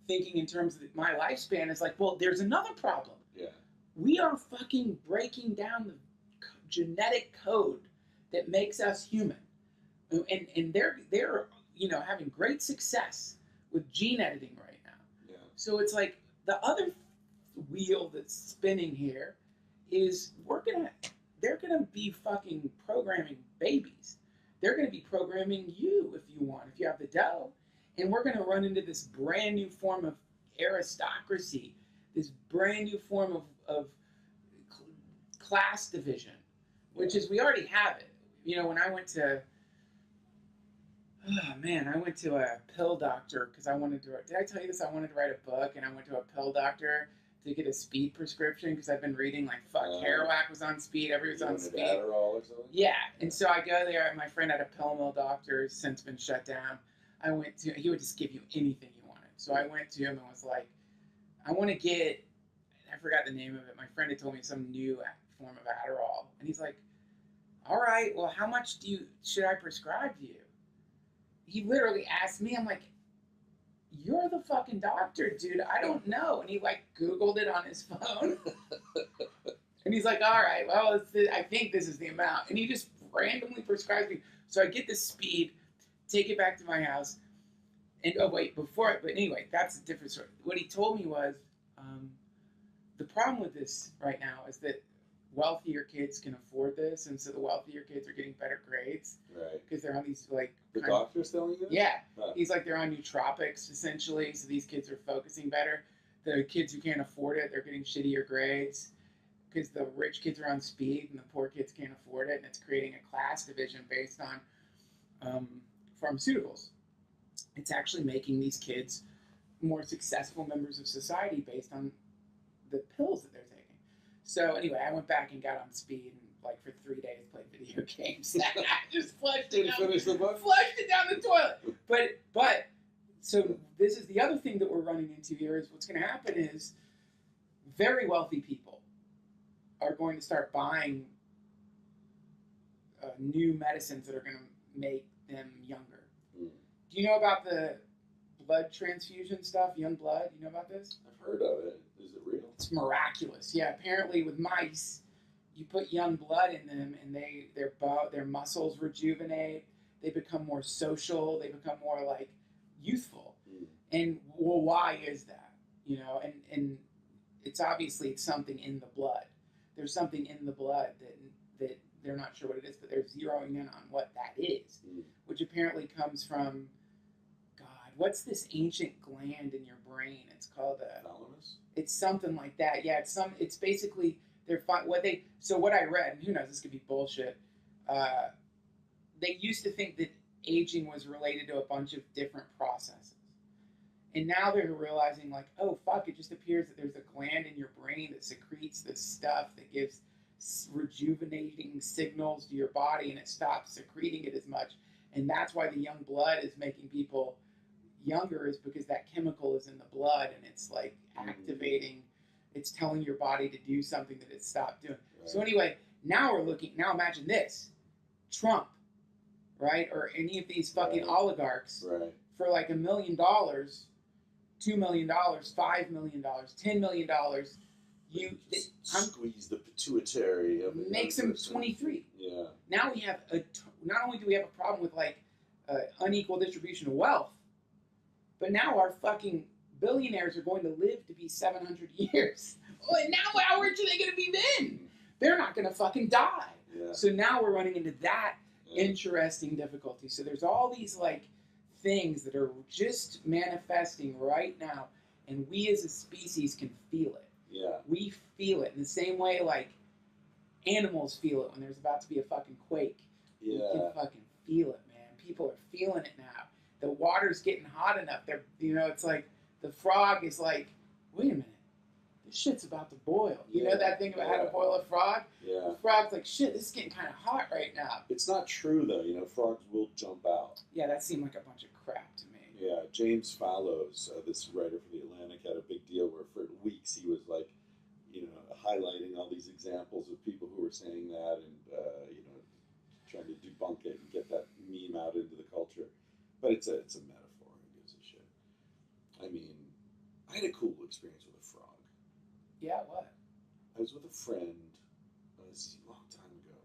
thinking in terms of my lifespan is like, well, there's another problem. Yeah. We are fucking breaking down the genetic code that makes us human. And they're having great success with gene editing right now. Yeah. So it's like the other wheel that's spinning here is they're gonna be fucking programming babies. They're gonna be programming you if you have the dough. And we're gonna run into this brand new form of aristocracy, this brand new form of class division, which is, we already have it. When I went to a pill doctor because I wanted to. Did I tell you this? I wanted to write a book, and I went to a pill doctor to get a speed prescription because I've been reading like Kerouac was on speed, everybody was on speed. Adderall or something? Yeah, and so I go there. My friend had a pill mill doctor, who's since been shut down. He would just give you anything you wanted. So I went to him and was like, I want to get, I forgot the name of it. My friend had told me some new form of Adderall, and he's like, all right, well, how much should I prescribe to you? He literally asked me, I'm like, you're the fucking doctor, dude. I don't know. And he like Googled it on his phone. And he's like, all right, well, I think this is the amount. And he just randomly prescribed me. So I get the speed, take it back to my house. And but anyway, that's a different story. What he told me was, the problem with this right now is that wealthier kids can afford this, and so the wealthier kids are getting better grades, right? Because they're on these like the doctor's telling you. Yeah, he's like they're on nootropics essentially, so these kids are focusing better. The kids who can't afford it, they're getting shittier grades because the rich kids are on speed and the poor kids can't afford it, and it's creating a class division based on pharmaceuticals. It's actually making these kids more successful members of society based on the pills that they're taking. So anyway, I went back and got on speed and like for 3 days played video games. I just flushed it down the toilet. But so this is the other thing that we're running into here is what's going to happen is very wealthy people are going to start buying new medicines that are going to make them younger. Mm. Do you know about the blood transfusion stuff, young blood? You know about this? I've heard of it. Is it real? It's miraculous. Yeah, apparently with mice, you put young blood in them, and their muscles rejuvenate. They become more social. They become more like youthful. Mm. And well, why is that? You know, and it's obviously it's something in the blood. There's something in the blood that they're not sure what it is, but they're zeroing in on what that is, which apparently comes from God. What's this ancient gland in your brain? It's called a Thalamus? It's something like that. Yeah, it's basically what I read, and who knows, this could be bullshit. They used to think that aging was related to a bunch of different processes. And now they're realizing, like, oh, fuck, it just appears that there's a gland in your brain that secretes this stuff that gives rejuvenating signals to your body, and it stops secreting it as much. And that's why the young blood is making people younger, is because that chemical is in the blood, and it's like activating, it's telling your body to do something that it stopped doing. Right. So anyway, now imagine this. Trump, right? Or any of these fucking oligarchs, right, for like $1 million, $2 million, $5 million, $10 million, squeeze the pituitary of it. Makes him 23. Yeah. Now we have not only do we have a problem with like unequal distribution of wealth, but now our fucking billionaires are going to live to be 700 years. Oh, and now how rich are they going to be then? They're not going to fucking die. Yeah. So now we're running into that interesting difficulty. So there's all these like things that are just manifesting right now, and we as a species can feel it. Yeah. We feel it in the same way like animals feel it when there's about to be a fucking quake. Yeah. We can fucking feel it, man. People are feeling it now. The water's getting hot enough. It's like the frog is like, wait a minute, this shit's about to boil. You know that thing about how to boil a frog? Yeah. The frog's like, shit, this is getting kind of hot right now. It's not true, though. Frogs will jump out. Yeah, that seemed like a bunch of crap to me. Yeah, James Fallows, this writer for The Atlantic, had a big deal where for weeks he was like, highlighting all these examples of people who were saying that and, trying to debunk it and get that meme out into the culture. But it's a metaphor. Who gives a shit? I mean, I had a cool experience with a frog. Yeah, what? I was with a friend, this is a long time ago.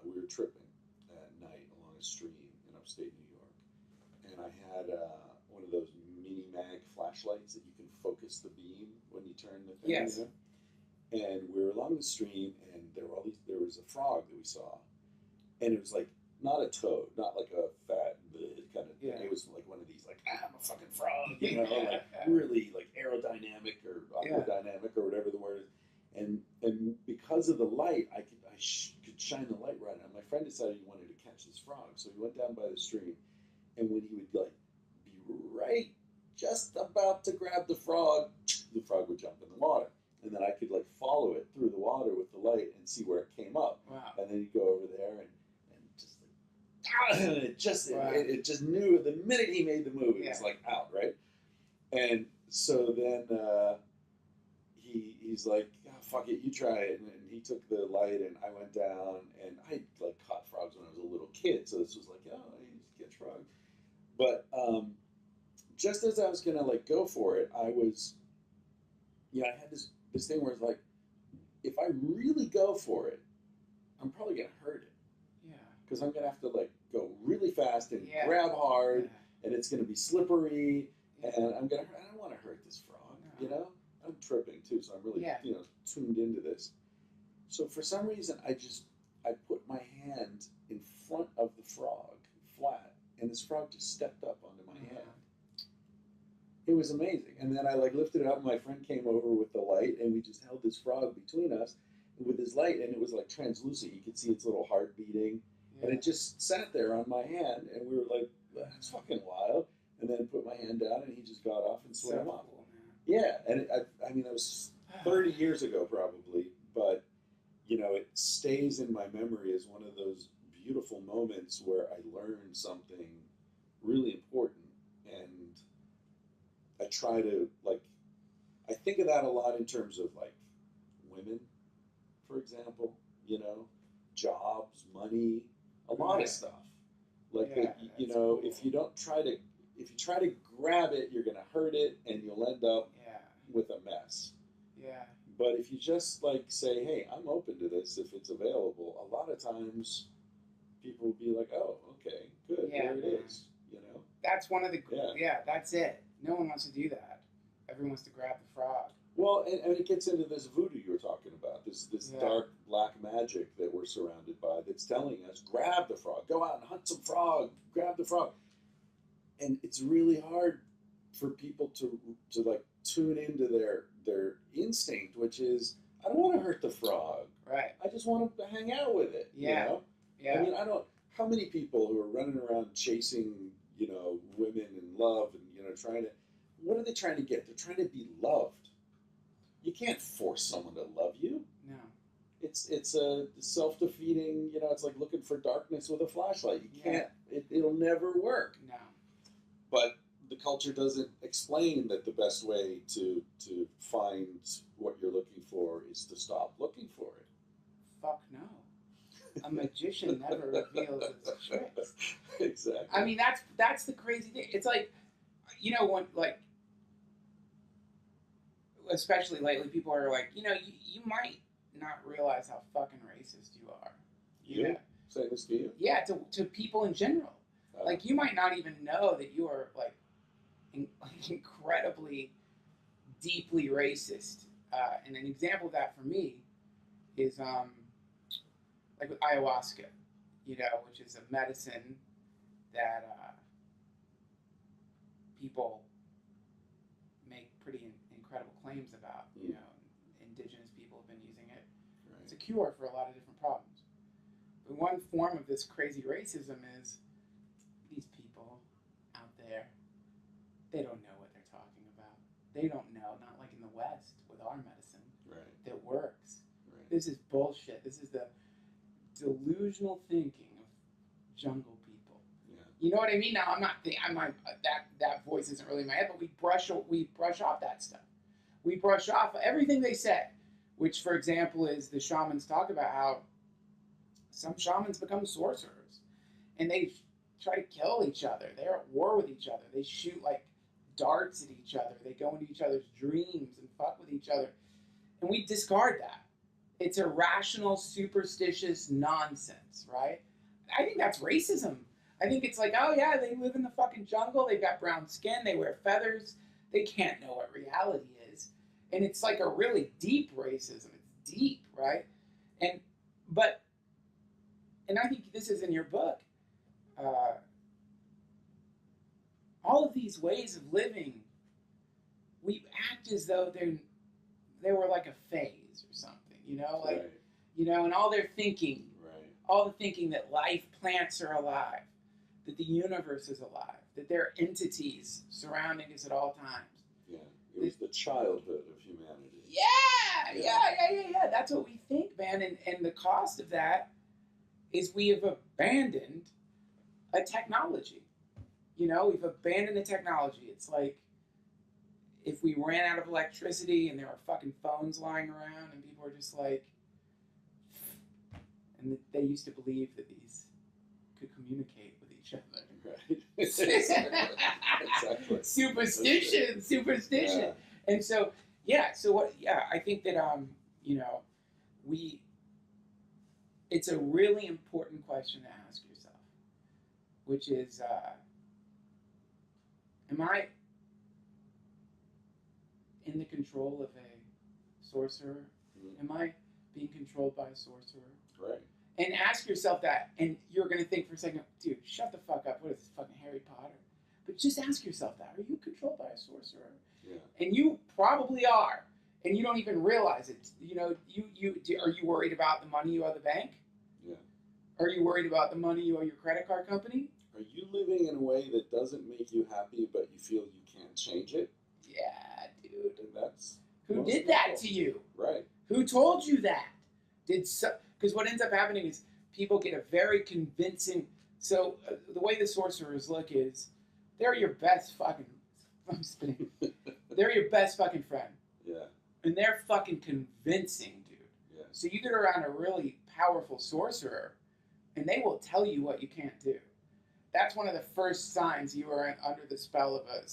We were tripping at night along a stream in upstate New York. And I had one of those mini mag flashlights that you can focus the beam when you turn the thing. Yes. And we were along the stream, and there was a frog that we saw. And it was like, not a toad, not like a fat kind of thing. It was like one of these, like, I'm a fucking frog, like really like aerodynamic or aquadynamic or whatever the word is. And because of the light, I could shine the light right on. My friend decided he wanted to catch this frog, so he went down by the stream, and when he would like be right just about to grab the frog would jump in the water. And then I could like follow it through the water with the light and see where it came up. Wow. And then he'd go over there and just like, it just knew the minute he made the move, it was like out, right? And so then he's like, oh, fuck it, you try it. And he took the light and I went down, and I like caught frogs when I was a little kid. So this was like, oh, I used to catch frogs. But just as I was going to like go for it, I had this thing where it's like, if I really go for it, I'm probably going to hurt it. Yeah. Because I'm going to have to like go really fast and grab hard, and it's going to be slippery, and I don't want to hurt this frog, I'm tripping too, so I'm really, tuned into this. So for some reason, I put my hand in front of the frog, flat, and this frog just stepped up onto my hand. It was amazing. And then I like lifted it up, and my friend came over with the light, and we just held this frog between us with his light, and it was like translucent. You could see its little heart beating, and it just sat there on my hand, and we were like, that's fucking wild. And then put my hand down, and he just got off and swam off. Cool, yeah, and I mean, that was 30 years ago probably, but, it stays in my memory as one of those beautiful moments where I learned something really important. And I try to, like, I think of that a lot in terms of, like, for example, you know, jobs, money, a lot of stuff. Like Yeah, that, you that's know, cool. if you try to grab it, you're gonna hurt it, and you'll end up Yeah. with a mess. Yeah. But if you just like say, "Hey, I'm open to this if it's available," a lot of times people will be like, "Oh, okay, good, Yeah, there it man. is." You know? That's one of the. Yeah. Yeah, that's it. No one wants to do that. Everyone wants to grab the frog. Well, and it gets into this voodoo you were talking about, this Yeah. dark black magic that we're surrounded by that's telling us, grab the frog, go out and hunt some frog, grab the frog. And it's really hard for people to like tune into their instinct, which is, I don't want to hurt the frog. Right. I just want to hang out with it. Yeah. You know? Yeah. I mean, how many people who are running around chasing, you know, women and love and, you know, what are they trying to get? They're trying to be loved. You can't force someone to love you. No. It's a self-defeating, you know, it's like looking for darkness with a flashlight. You can't, it'll never work. No. But the culture doesn't explain that the best way to find what you're looking for is to stop looking for it. Fuck no. A magician never reveals his tricks. Exactly. I mean, that's the crazy thing. It's like, you know, when like, especially lately, people are like, you know, you might not realize how fucking racist you are. You say this to you? Yeah, to people in general. Like, you might not even know that you are like incredibly, deeply racist. And an example of that for me is like with ayahuasca, you know, which is a medicine that people make pretty incredible claims about. You know, indigenous people have been using it. Right. It's a cure for a lot of different problems. But one form of this crazy racism is these people out there, they don't know what they're talking about. They don't know, not like in the West with our medicine that works. Right. This is bullshit. This is the delusional thinking of jungle people. Yeah. You know what I mean? Now that voice isn't really in my head, but we brush off that stuff. We brush off everything they said, which, for example, is the shamans talk about how some shamans become sorcerers, and they try to kill each other. They're at war with each other. They shoot like darts at each other. They go into each other's dreams and fuck with each other, and we discard that. It's irrational, superstitious nonsense, right? I think that's racism. I think it's like, oh yeah, they live in the fucking jungle. They've got brown skin. They wear feathers. They can't know what reality is. And it's like a really deep racism. It's deep, right? And I think this is in your book. All of these ways of living, we act as though they were like a phase or something. You know, like, right. You know, and all their thinking, right. All the thinking that life plants are alive, that the universe is alive, that there are entities surrounding us at all times. Yeah, it was the childhood of humanity. Yeah. That's what we think, man. And the cost of that is we have abandoned a technology. You know, we've abandoned a technology. It's like if we ran out of electricity and there were fucking phones lying around and people were just like, and they used to believe that these could communicate with each other. Right. Exactly. Superstition. Yeah. And so, I think that, you know, it's a really important question to ask yourself, which is, am I in the control of a sorcerer? Mm-hmm. Am I being controlled by a sorcerer? Right. And ask yourself that, and you're going to think for a second, dude, shut the fuck up. What is this, fucking Harry Potter? But just ask yourself that. Are you controlled by a sorcerer? Yeah. And you probably are, and you don't even realize it. You know, are you worried about the money you owe the bank? Yeah. Are you worried about the money you owe your credit card company? Are you living in a way that doesn't make you happy, but you feel you can't change it? Yeah, dude. And that's who did that to you? Right. Who told you that? Because what ends up happening is people get a very convincing. So the way the sorcerers look is, they're your best fucking. I'm spinning. They're your best fucking friend. Yeah. And they're fucking convincing, dude. Yeah. So you get around a really powerful sorcerer, and they will tell you what you can't do. That's one of the first signs you are under the spell of a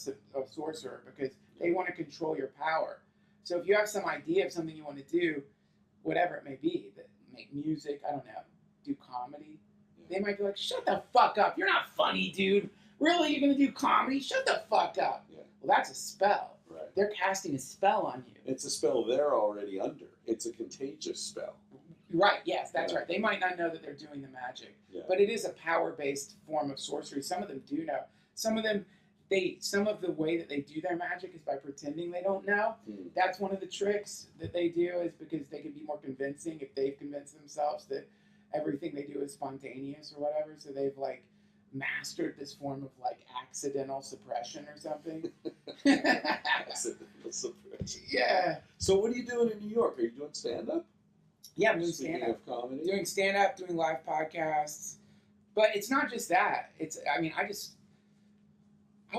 sorcerer, because they want to control your power. So if you have some idea of something you want to do, whatever it may be, that make music, I don't know, do comedy, they might be like, shut the fuck up. You're not funny, dude. Really? You're going to do comedy? Shut the fuck up. Yeah. Well, that's a spell. Right. They're casting a spell on you. It's a spell they're already under. It's a contagious spell. Right, yes, that's right. They might not know that they're doing the magic. Yeah. But it is a power-based form of sorcery. Some of them do know. Some of the way that they do their magic is by pretending they don't know. That's one of the tricks that they do, is because they can be more convincing if they've convinced themselves that everything they do is spontaneous or whatever. So they've like mastered this form of like accidental suppression or something. Accidental suppression. Yeah. So what are you doing in New York? Are you doing stand-up? Yeah, I'm doing Speaking stand-up. of comedy? Doing stand-up, doing live podcasts. But it's not just that. I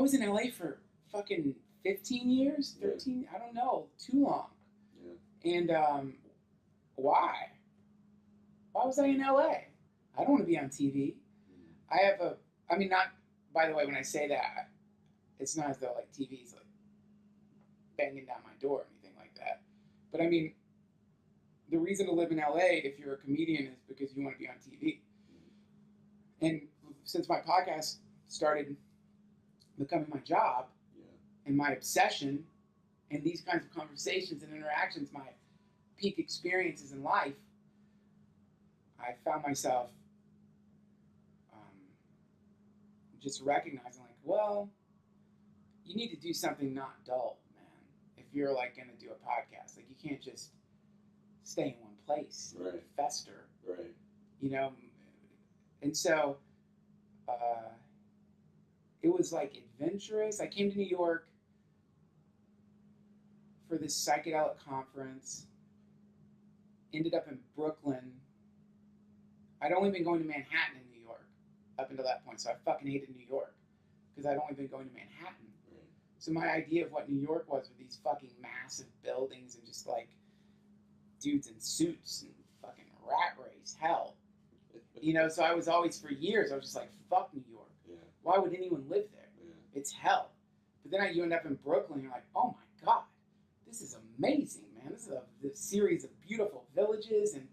was in LA for fucking 15 years, 13, I don't know, too long. Yeah. And why? Why was I in LA? I don't want to be on TV. Not, by the way, when I say that, it's not as though like TV's like banging down my door or anything like that. But I mean, the reason to live in LA if you're a comedian is because you want to be on TV. And since my podcast started becoming my job and my obsession, and these kinds of conversations and interactions, my peak experiences in life, I found myself just recognizing like, well, you need to do something not dull, man. If you're like going to do a podcast, like you can't just stay in one place, Right. fester, Right. you know? And so it was like adventurous. I came to New York for this psychedelic conference, ended up in Brooklyn. I'd only been going to Manhattan in New York up until that point, so I fucking hated New York because I'd only been going to Manhattan. Right. So my idea of what New York was were these fucking massive buildings and just like dudes in suits and fucking rat race hell. You know, so I was always, for years, I was just like, fuck New York. Yeah. Why would anyone live there? Yeah. It's hell. But then you end up in Brooklyn, you're like, oh my God, this is amazing, man. This is this series of beautiful villages and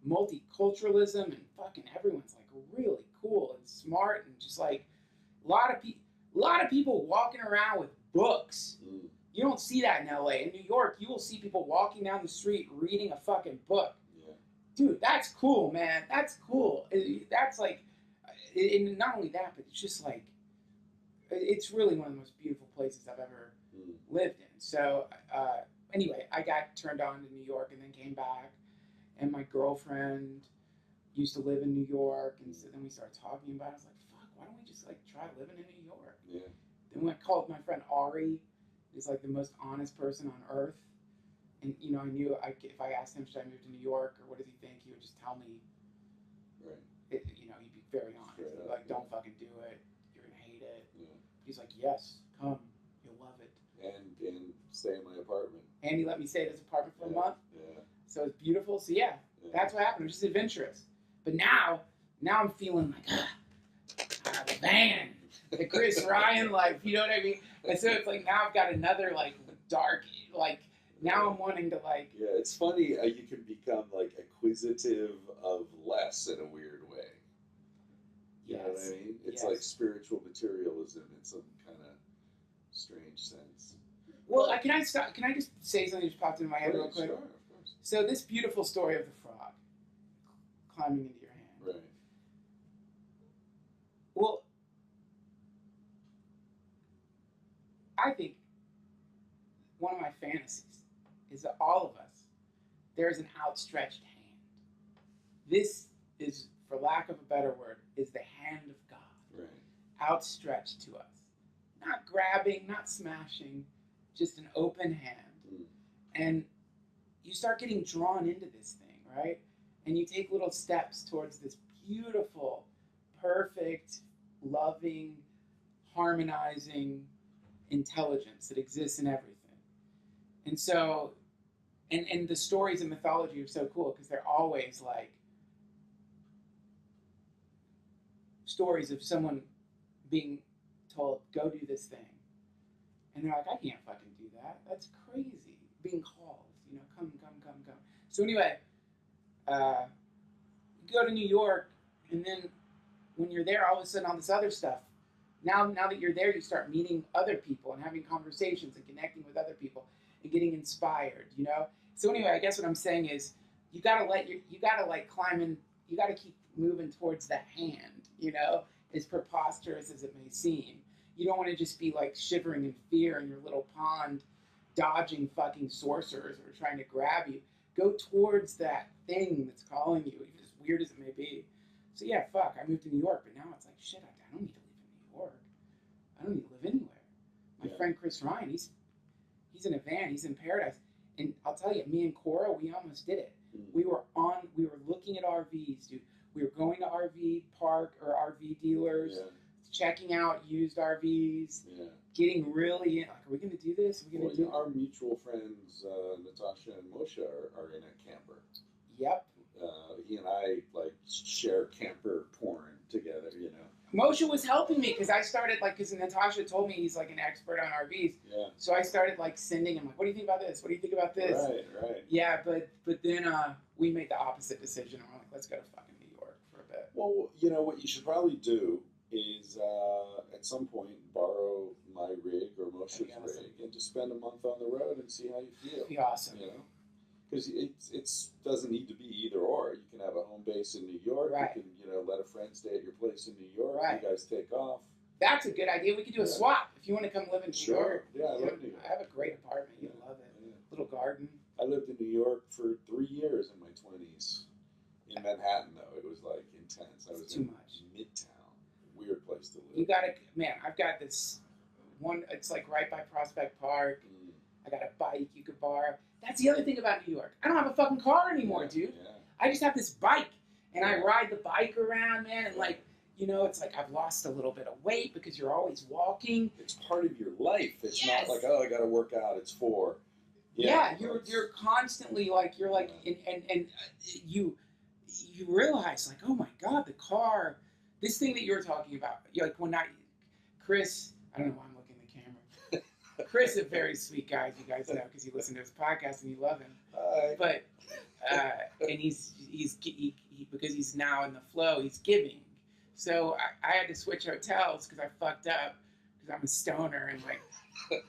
multiculturalism, and fucking everyone's like really cool and smart, and just like a lot of people walking around with books. You don't see that in LA. In New York, you will see people walking down the street reading a fucking book. Yeah. Dude, that's cool, man. That's cool. That's like, and not only that, but it's just like, it's really one of the most beautiful places I've ever lived in. So anyway, I got turned on to New York and then came back. And my girlfriend used to live in New York, and so then we started talking about it. I was like, fuck, why don't we just like try living in New York? Yeah. Then when I called my friend Ari, he's like the most honest person on earth. And you know, I knew if I asked him, should I move to New York or what does he think, he would just tell me. Right. You know, he'd be very honest. He'd be like, don't fucking do it. You're gonna hate it. Yeah. He's like, yes, come, you'll love it. And stay in my apartment. And he let me stay at his apartment for a month. Yeah. So it's beautiful. So yeah, that's what happened. It was just adventurous. But now I'm feeling like, the van, the Chris Ryan life. You know what I mean? And so it's like now I've got another like dark, like now I'm wanting to like. Yeah, it's funny. You can become like acquisitive of less in a weird way. You know what I mean? It's like spiritual materialism in some kind of strange sense. Well, can I just say something that just popped into my head real quick? Sure, of course. So this beautiful story of the frog climbing into your hand. Right. Well, I think one of my fantasies is that all of us, there's an outstretched hand. This is, for lack of a better word, is the hand of God. Right. Outstretched to us. Not grabbing, not smashing, just an open hand. And you start getting drawn into this thing, right? And you take little steps towards this beautiful, perfect, loving, harmonizing intelligence that exists in everything. And so and the stories and mythology are so cool because they're always like stories of someone being told, go do this thing. And they're like, I can't fucking do that. That's crazy. Being called, come. So anyway, you go to New York, and then when you're there, all of a sudden all this other stuff. Now that you're there, you start meeting other people and having conversations and connecting with other people and getting inspired, So anyway, I guess what I'm saying is you gotta like climb in, you gotta keep moving towards the hand, as preposterous as it may seem. You don't want to just be like shivering in fear in your little pond, dodging fucking sorcerers who are trying to grab you. Go towards that thing that's calling you, even as weird as it may be. So yeah, fuck, I moved to New York, but now it's like, shit, I don't need to live in New York. I don't need to live anywhere. My friend Chris Ryan, he's in a van, he's in paradise. And I'll tell you, me and Cora, we almost did it. We were looking at RVs, dude. We were going to RV park or RV dealers, checking out used RVs, getting really in. Like, are we going to do this? Are we going to do our mutual friends, Natasha and Moshe, are in a camper. Yep. He and I like share camper porn together, Moshe was helping me because I started because Natasha told me he's like an expert on RVs. Yeah. So I started sending him what do you think about this? What do you think about this? Right. Yeah, but then we made the opposite decision. We're like, let's go to fucking New York for a bit. Well, what you should probably do is at some point borrow my rig or Moshe's rig and just spend a month on the road and see how you feel. That'd be awesome. Because it doesn't need to be either or. You can have a home base in New York. Right. You can let a friend stay at your place in New York. Right. You guys take off. That's a good idea. We could do a swap if you want to come live in New York. Yeah, I love New York. I have a great apartment. You love it. Yeah. Little garden. I lived in New York for 3 years in my 20s. In Manhattan, though, it was intense. I was too much. Midtown. Weird place to live. You gotta, man. I've got this one. It's right by Prospect Park. I got a bike you could borrow. That's the other thing about New York. I don't have a fucking car anymore, dude. Yeah. I just have this bike, and I ride the bike around, man, and it's like I've lost a little bit of weight because you're always walking. It's part of your life. It's not like, oh, I got to work out. It's for. Yeah, you're constantly and you realize oh my God, the car, this thing that you're talking about. Chris, I don't know why I'm looking at the camera. Chris, a very sweet guy, as you guys know, because you listen to his podcast and you love him. Hi. But and he's because he's now in the flow, he's giving. So I had to switch hotels because I fucked up because I'm a stoner and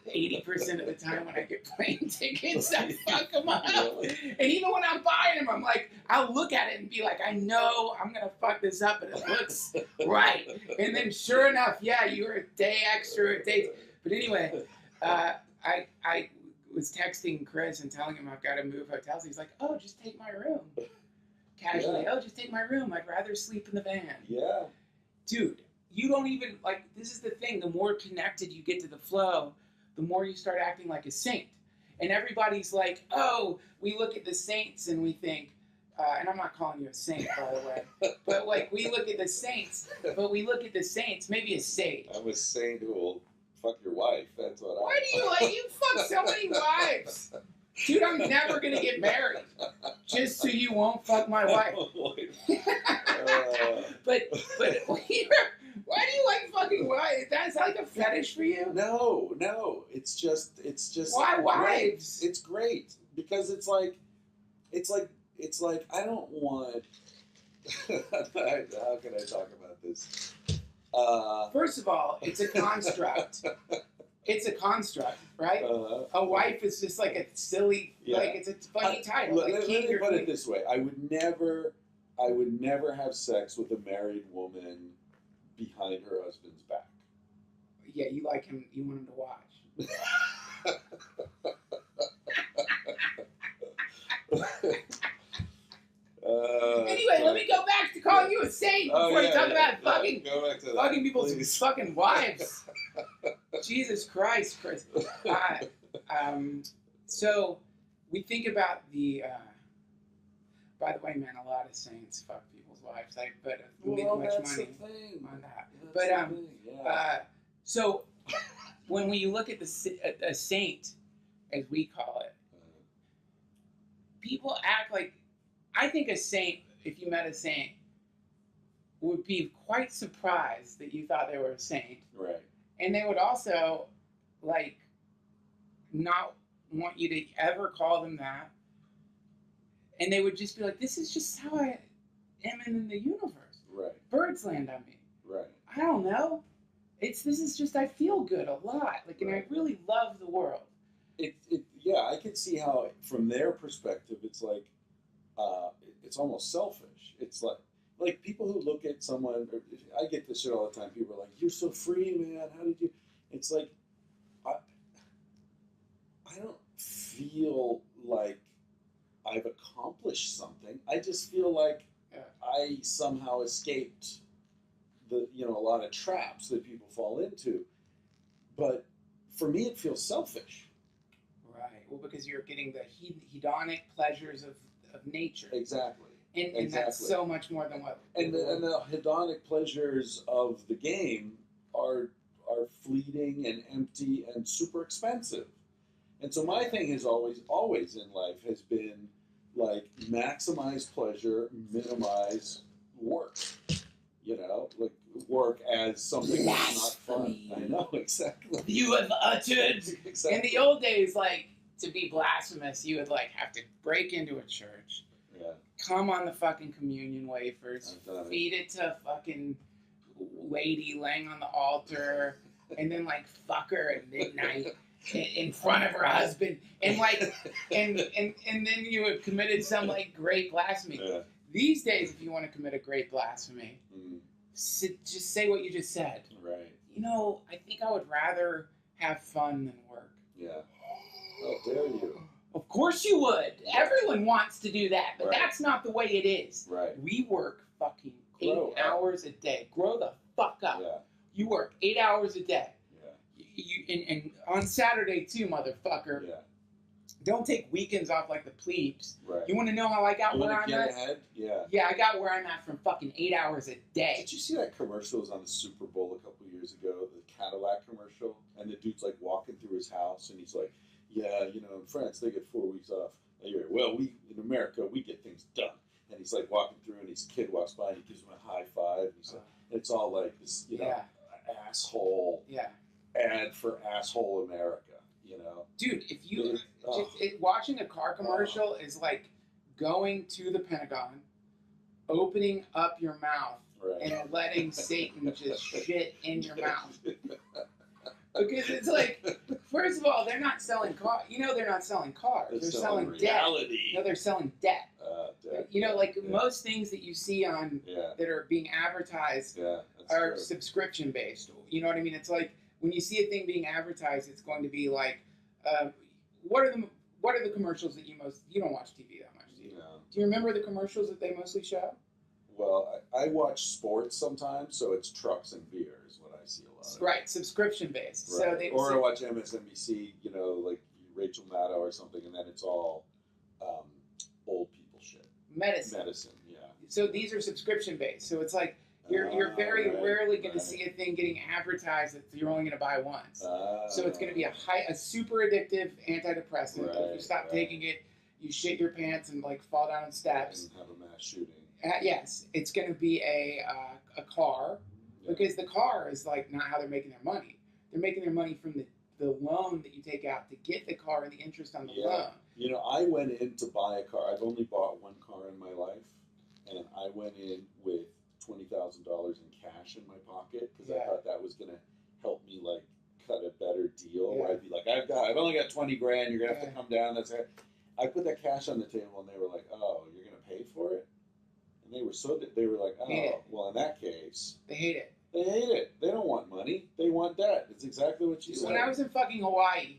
80% of the time when I get plane tickets, I fuck them up. And even when I'm buying them, I'm like, I'll look at it and be like, I know I'm gonna fuck this up, but it looks right. And then sure enough, you were a day extra, a day. But anyway. I was texting Chris and telling him I've got to move hotels. He's like, oh, just take my room. Casually, just take my room. I'd rather sleep in the van. Yeah. Dude, you don't even, this is the thing. The more connected you get to the flow, the more you start acting like a saint. And everybody's like, oh, we look at the saints and we think, and I'm not calling you a saint, by the way, but we look at the saints, maybe a sage. I'm a saint who will fuck your wife. That's what Why do you fuck so many wives? Dude, I'm never gonna get married. Just so you won't fuck my wife. But why do you like fucking wives? That's like a fetish for you? No. It's just why wives? It's great. Because it's like I don't want how can I talk about this? First of all, it's a construct. It's a construct, right? A wife is just a silly, it's a funny title. Let me put it this way: I would never have sex with a married woman behind her husband's back. Yeah, you like him. You want him to watch. Anyway, let me go back to calling you a saint before you talk about fucking people's fucking wives. Jesus Christ, Chris. So we think about the. By the way, man, a lot of saints fuck people's wives. But make much money on that. So when you look at a saint, as we call it, people act like, I think a saint, if you met a saint, would be quite surprised that you thought they were a saint. Right. And they would also, like, not want you to ever call them that. And they would just be like, this is just how I am in the universe. Right. Birds land on me. Right. I don't know. This is just, I feel good a lot. Like, and Right. I really love the world. Yeah, I can see how, from their perspective, it's like, it's almost selfish. It's like people who look at someone, I get this shit all the time. People are like, "You're so free, man. How did you?" It's like, I don't feel like I've accomplished something. I just feel like I somehow escaped a lot of traps that people fall into. But for me, it feels selfish. Right. Well, because you're getting the hedonic pleasures of nature. Exactly. And that's so much more than what. And the hedonic pleasures of the game are fleeting and empty and super expensive. And so my thing is always in life has been like maximize pleasure, minimize work. Like work as something that's not fun. I know, exactly. You have uttered. Exactly. In the old days, like, to be blasphemous, you would like have to break into a church. Yeah. Come on the fucking communion wafers, feed it to a fucking lady laying on the altar, and then like fuck her at midnight in front of her husband, and like, and then you have committed some like great blasphemy. Yeah. These days, if you want to commit a great blasphemy, just say what you just said. Right. I think I would rather have fun than work. Yeah. How dare you? Of course you would. Everyone wants to do that, but Right. That's not the way it is. Right. We work fucking Grow 8 hours a day. Grow the fuck up. Yeah. You work 8 hours a day. Yeah. And on Saturday too, motherfucker. Yeah. Don't take weekends off like the plebes. Right. You want to know how I got You where want I'm to get at? ahead? Yeah. Yeah, I got where I'm at from fucking 8 hours a day. Did you see that commercial? It was on the Super Bowl a couple years ago, the Cadillac commercial, and the dude's like walking through his house, and he's like, "Yeah, in France they get 4 weeks off. Well, we in America we get things done." And he's like walking through, and his kid walks by, and he gives him a high five. And he's like, it's all like this, asshole ad for asshole America. Dude, if you watching a car commercial is like going to the Pentagon, opening up your mouth, Right. and letting Satan just shit in your mouth. Because it's like, first of all, they're not selling cars. They're not selling cars. They're selling reality. debt. No, they're selling debt. Debt. Like most things that you see on Yeah. that are being advertised Yeah. That's are true. subscription based. You know what I mean? It's like when you see a thing being advertised, it's going to be like, what are the commercials that you don't watch TV that much, do you? No. Do you remember the commercials that they mostly show? Well, I watch sports sometimes, so it's trucks and beer is what I see a lot of. Right, subscription based. Right. So Or I watch MSNBC, like Rachel Maddow or something, and then it's all old people shit. medicine. Yeah. So these are subscription based. So it's like you're very right, rarely going to right. see a thing getting advertised that you're only going to buy once. So it's going to be Ah. a super addictive antidepressant. If you Right, stop right. taking it, you shit your pants and like fall down steps. And have a mass shooting. Yes, it's going to be a car, Yeah. because the car is like not how they're making their money. They're making their money from the loan that you take out to get the car and the interest on the loan. I went in to buy a car. I've only bought one car in my life, and I went in with $20,000 in cash in my pocket because I thought that was going to help me like cut a better deal. Yeah. Where I'd be like, I've only got 20 grand. You're gonna have to come down. That's it. I put that cash on the table, and they were like, "Oh, you're gonna pay for it?" And they were like, "Oh, well, in that case, They hate it. they hate it. They don't want money. They want debt." It's exactly what you said. When I was in fucking Hawaii,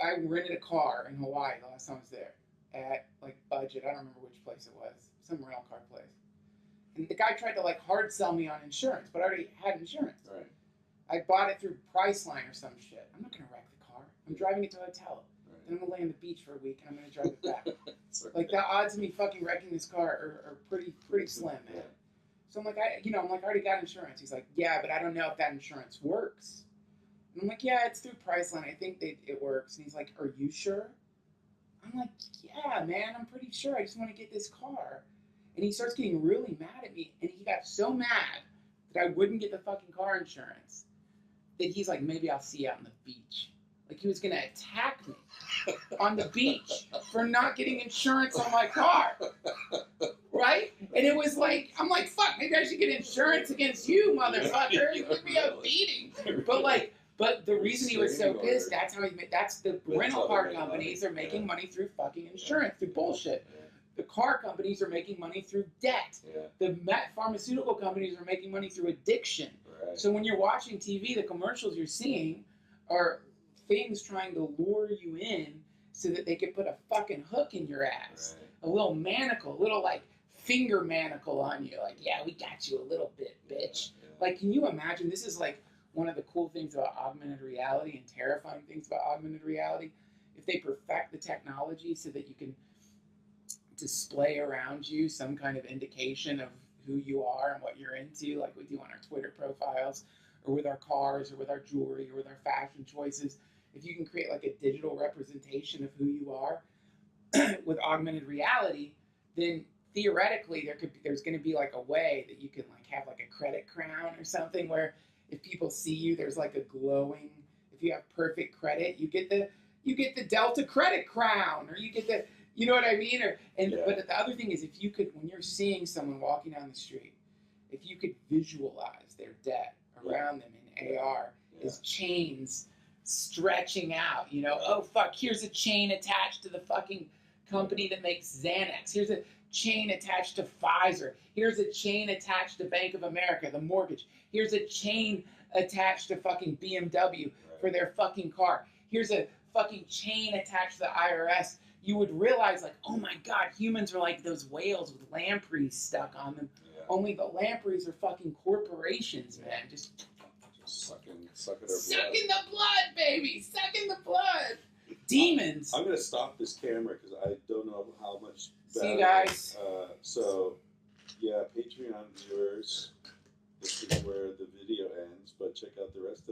I rented a car in Hawaii the last time I was there at like budget. I don't remember which place it was, some rental car place. And the guy tried to like hard sell me on insurance, but I already had insurance. Right. I bought it through Priceline or some shit. I'm not gonna wreck the car. I'm driving it to a hotel. Right. Then I'm gonna lay on the beach for a week and I'm gonna drive it back. It's Like the odds of me fucking wrecking this car are pretty slim, man. Yeah. So I'm like, I already got insurance. He's like, yeah, but I don't know if that insurance works. And I'm like, yeah, it's through Priceline. I think it works. And he's like, are you sure? I'm like, yeah, man, I'm pretty sure. I just want to get this car. And he starts getting really mad at me. And he got so mad that I wouldn't get the fucking car insurance that he's like, maybe I'll see you out on the beach. Like he was going to attack me on the beach for not getting insurance on my car. Right? And it was like, I'm like, fuck, maybe I should get insurance against you, motherfucker. You give me a beating. But the reason he was so pissed, that's the rental car companies are making money through fucking insurance, through bullshit. The car companies are making money through debt. The pharmaceutical companies are making money through addiction. Right. So when you're watching TV, the commercials you're seeing are things trying to lure you in so that they can put a fucking hook in your ass. Right. A little manacle, a little like finger manacle on you. Like, yeah, we got you a little bit, bitch. Like, can you imagine? This is like one of the cool things about augmented reality and terrifying things about augmented reality. If they perfect the technology so that you can display around you some kind of indication of who you are and what you're into, like we do on our Twitter profiles, or with our cars, or with our jewelry, or with our fashion choices. If you can create like a digital representation of who you are with augmented reality, then theoretically there's going to be like a way that you can like have like a credit crown or something, where if people see you, there's like a glowing. If you have perfect credit, you get the Delta credit crown, or you get the, you know what I mean? But the other thing is, if you could, when you're seeing someone walking down the street, if you could visualize their debt around them in AR as chains stretching out, you know, oh fuck, here's a chain attached to the fucking company that makes Xanax. Here's a chain attached to Pfizer. Here's a chain attached to Bank of America, the mortgage. Here's a chain attached to fucking BMW for their fucking car. Here's a fucking chain attached to the IRS. You would realize, like, oh my God, humans are like those whales with lampreys stuck on them. Only the lampreys are fucking corporations, man. Just sucking the blood, baby. Sucking the blood. Demons. I'm going to stop this camera because I don't know how much See you guys. So, yeah, Patreon viewers, this is where the video ends, but check out the rest of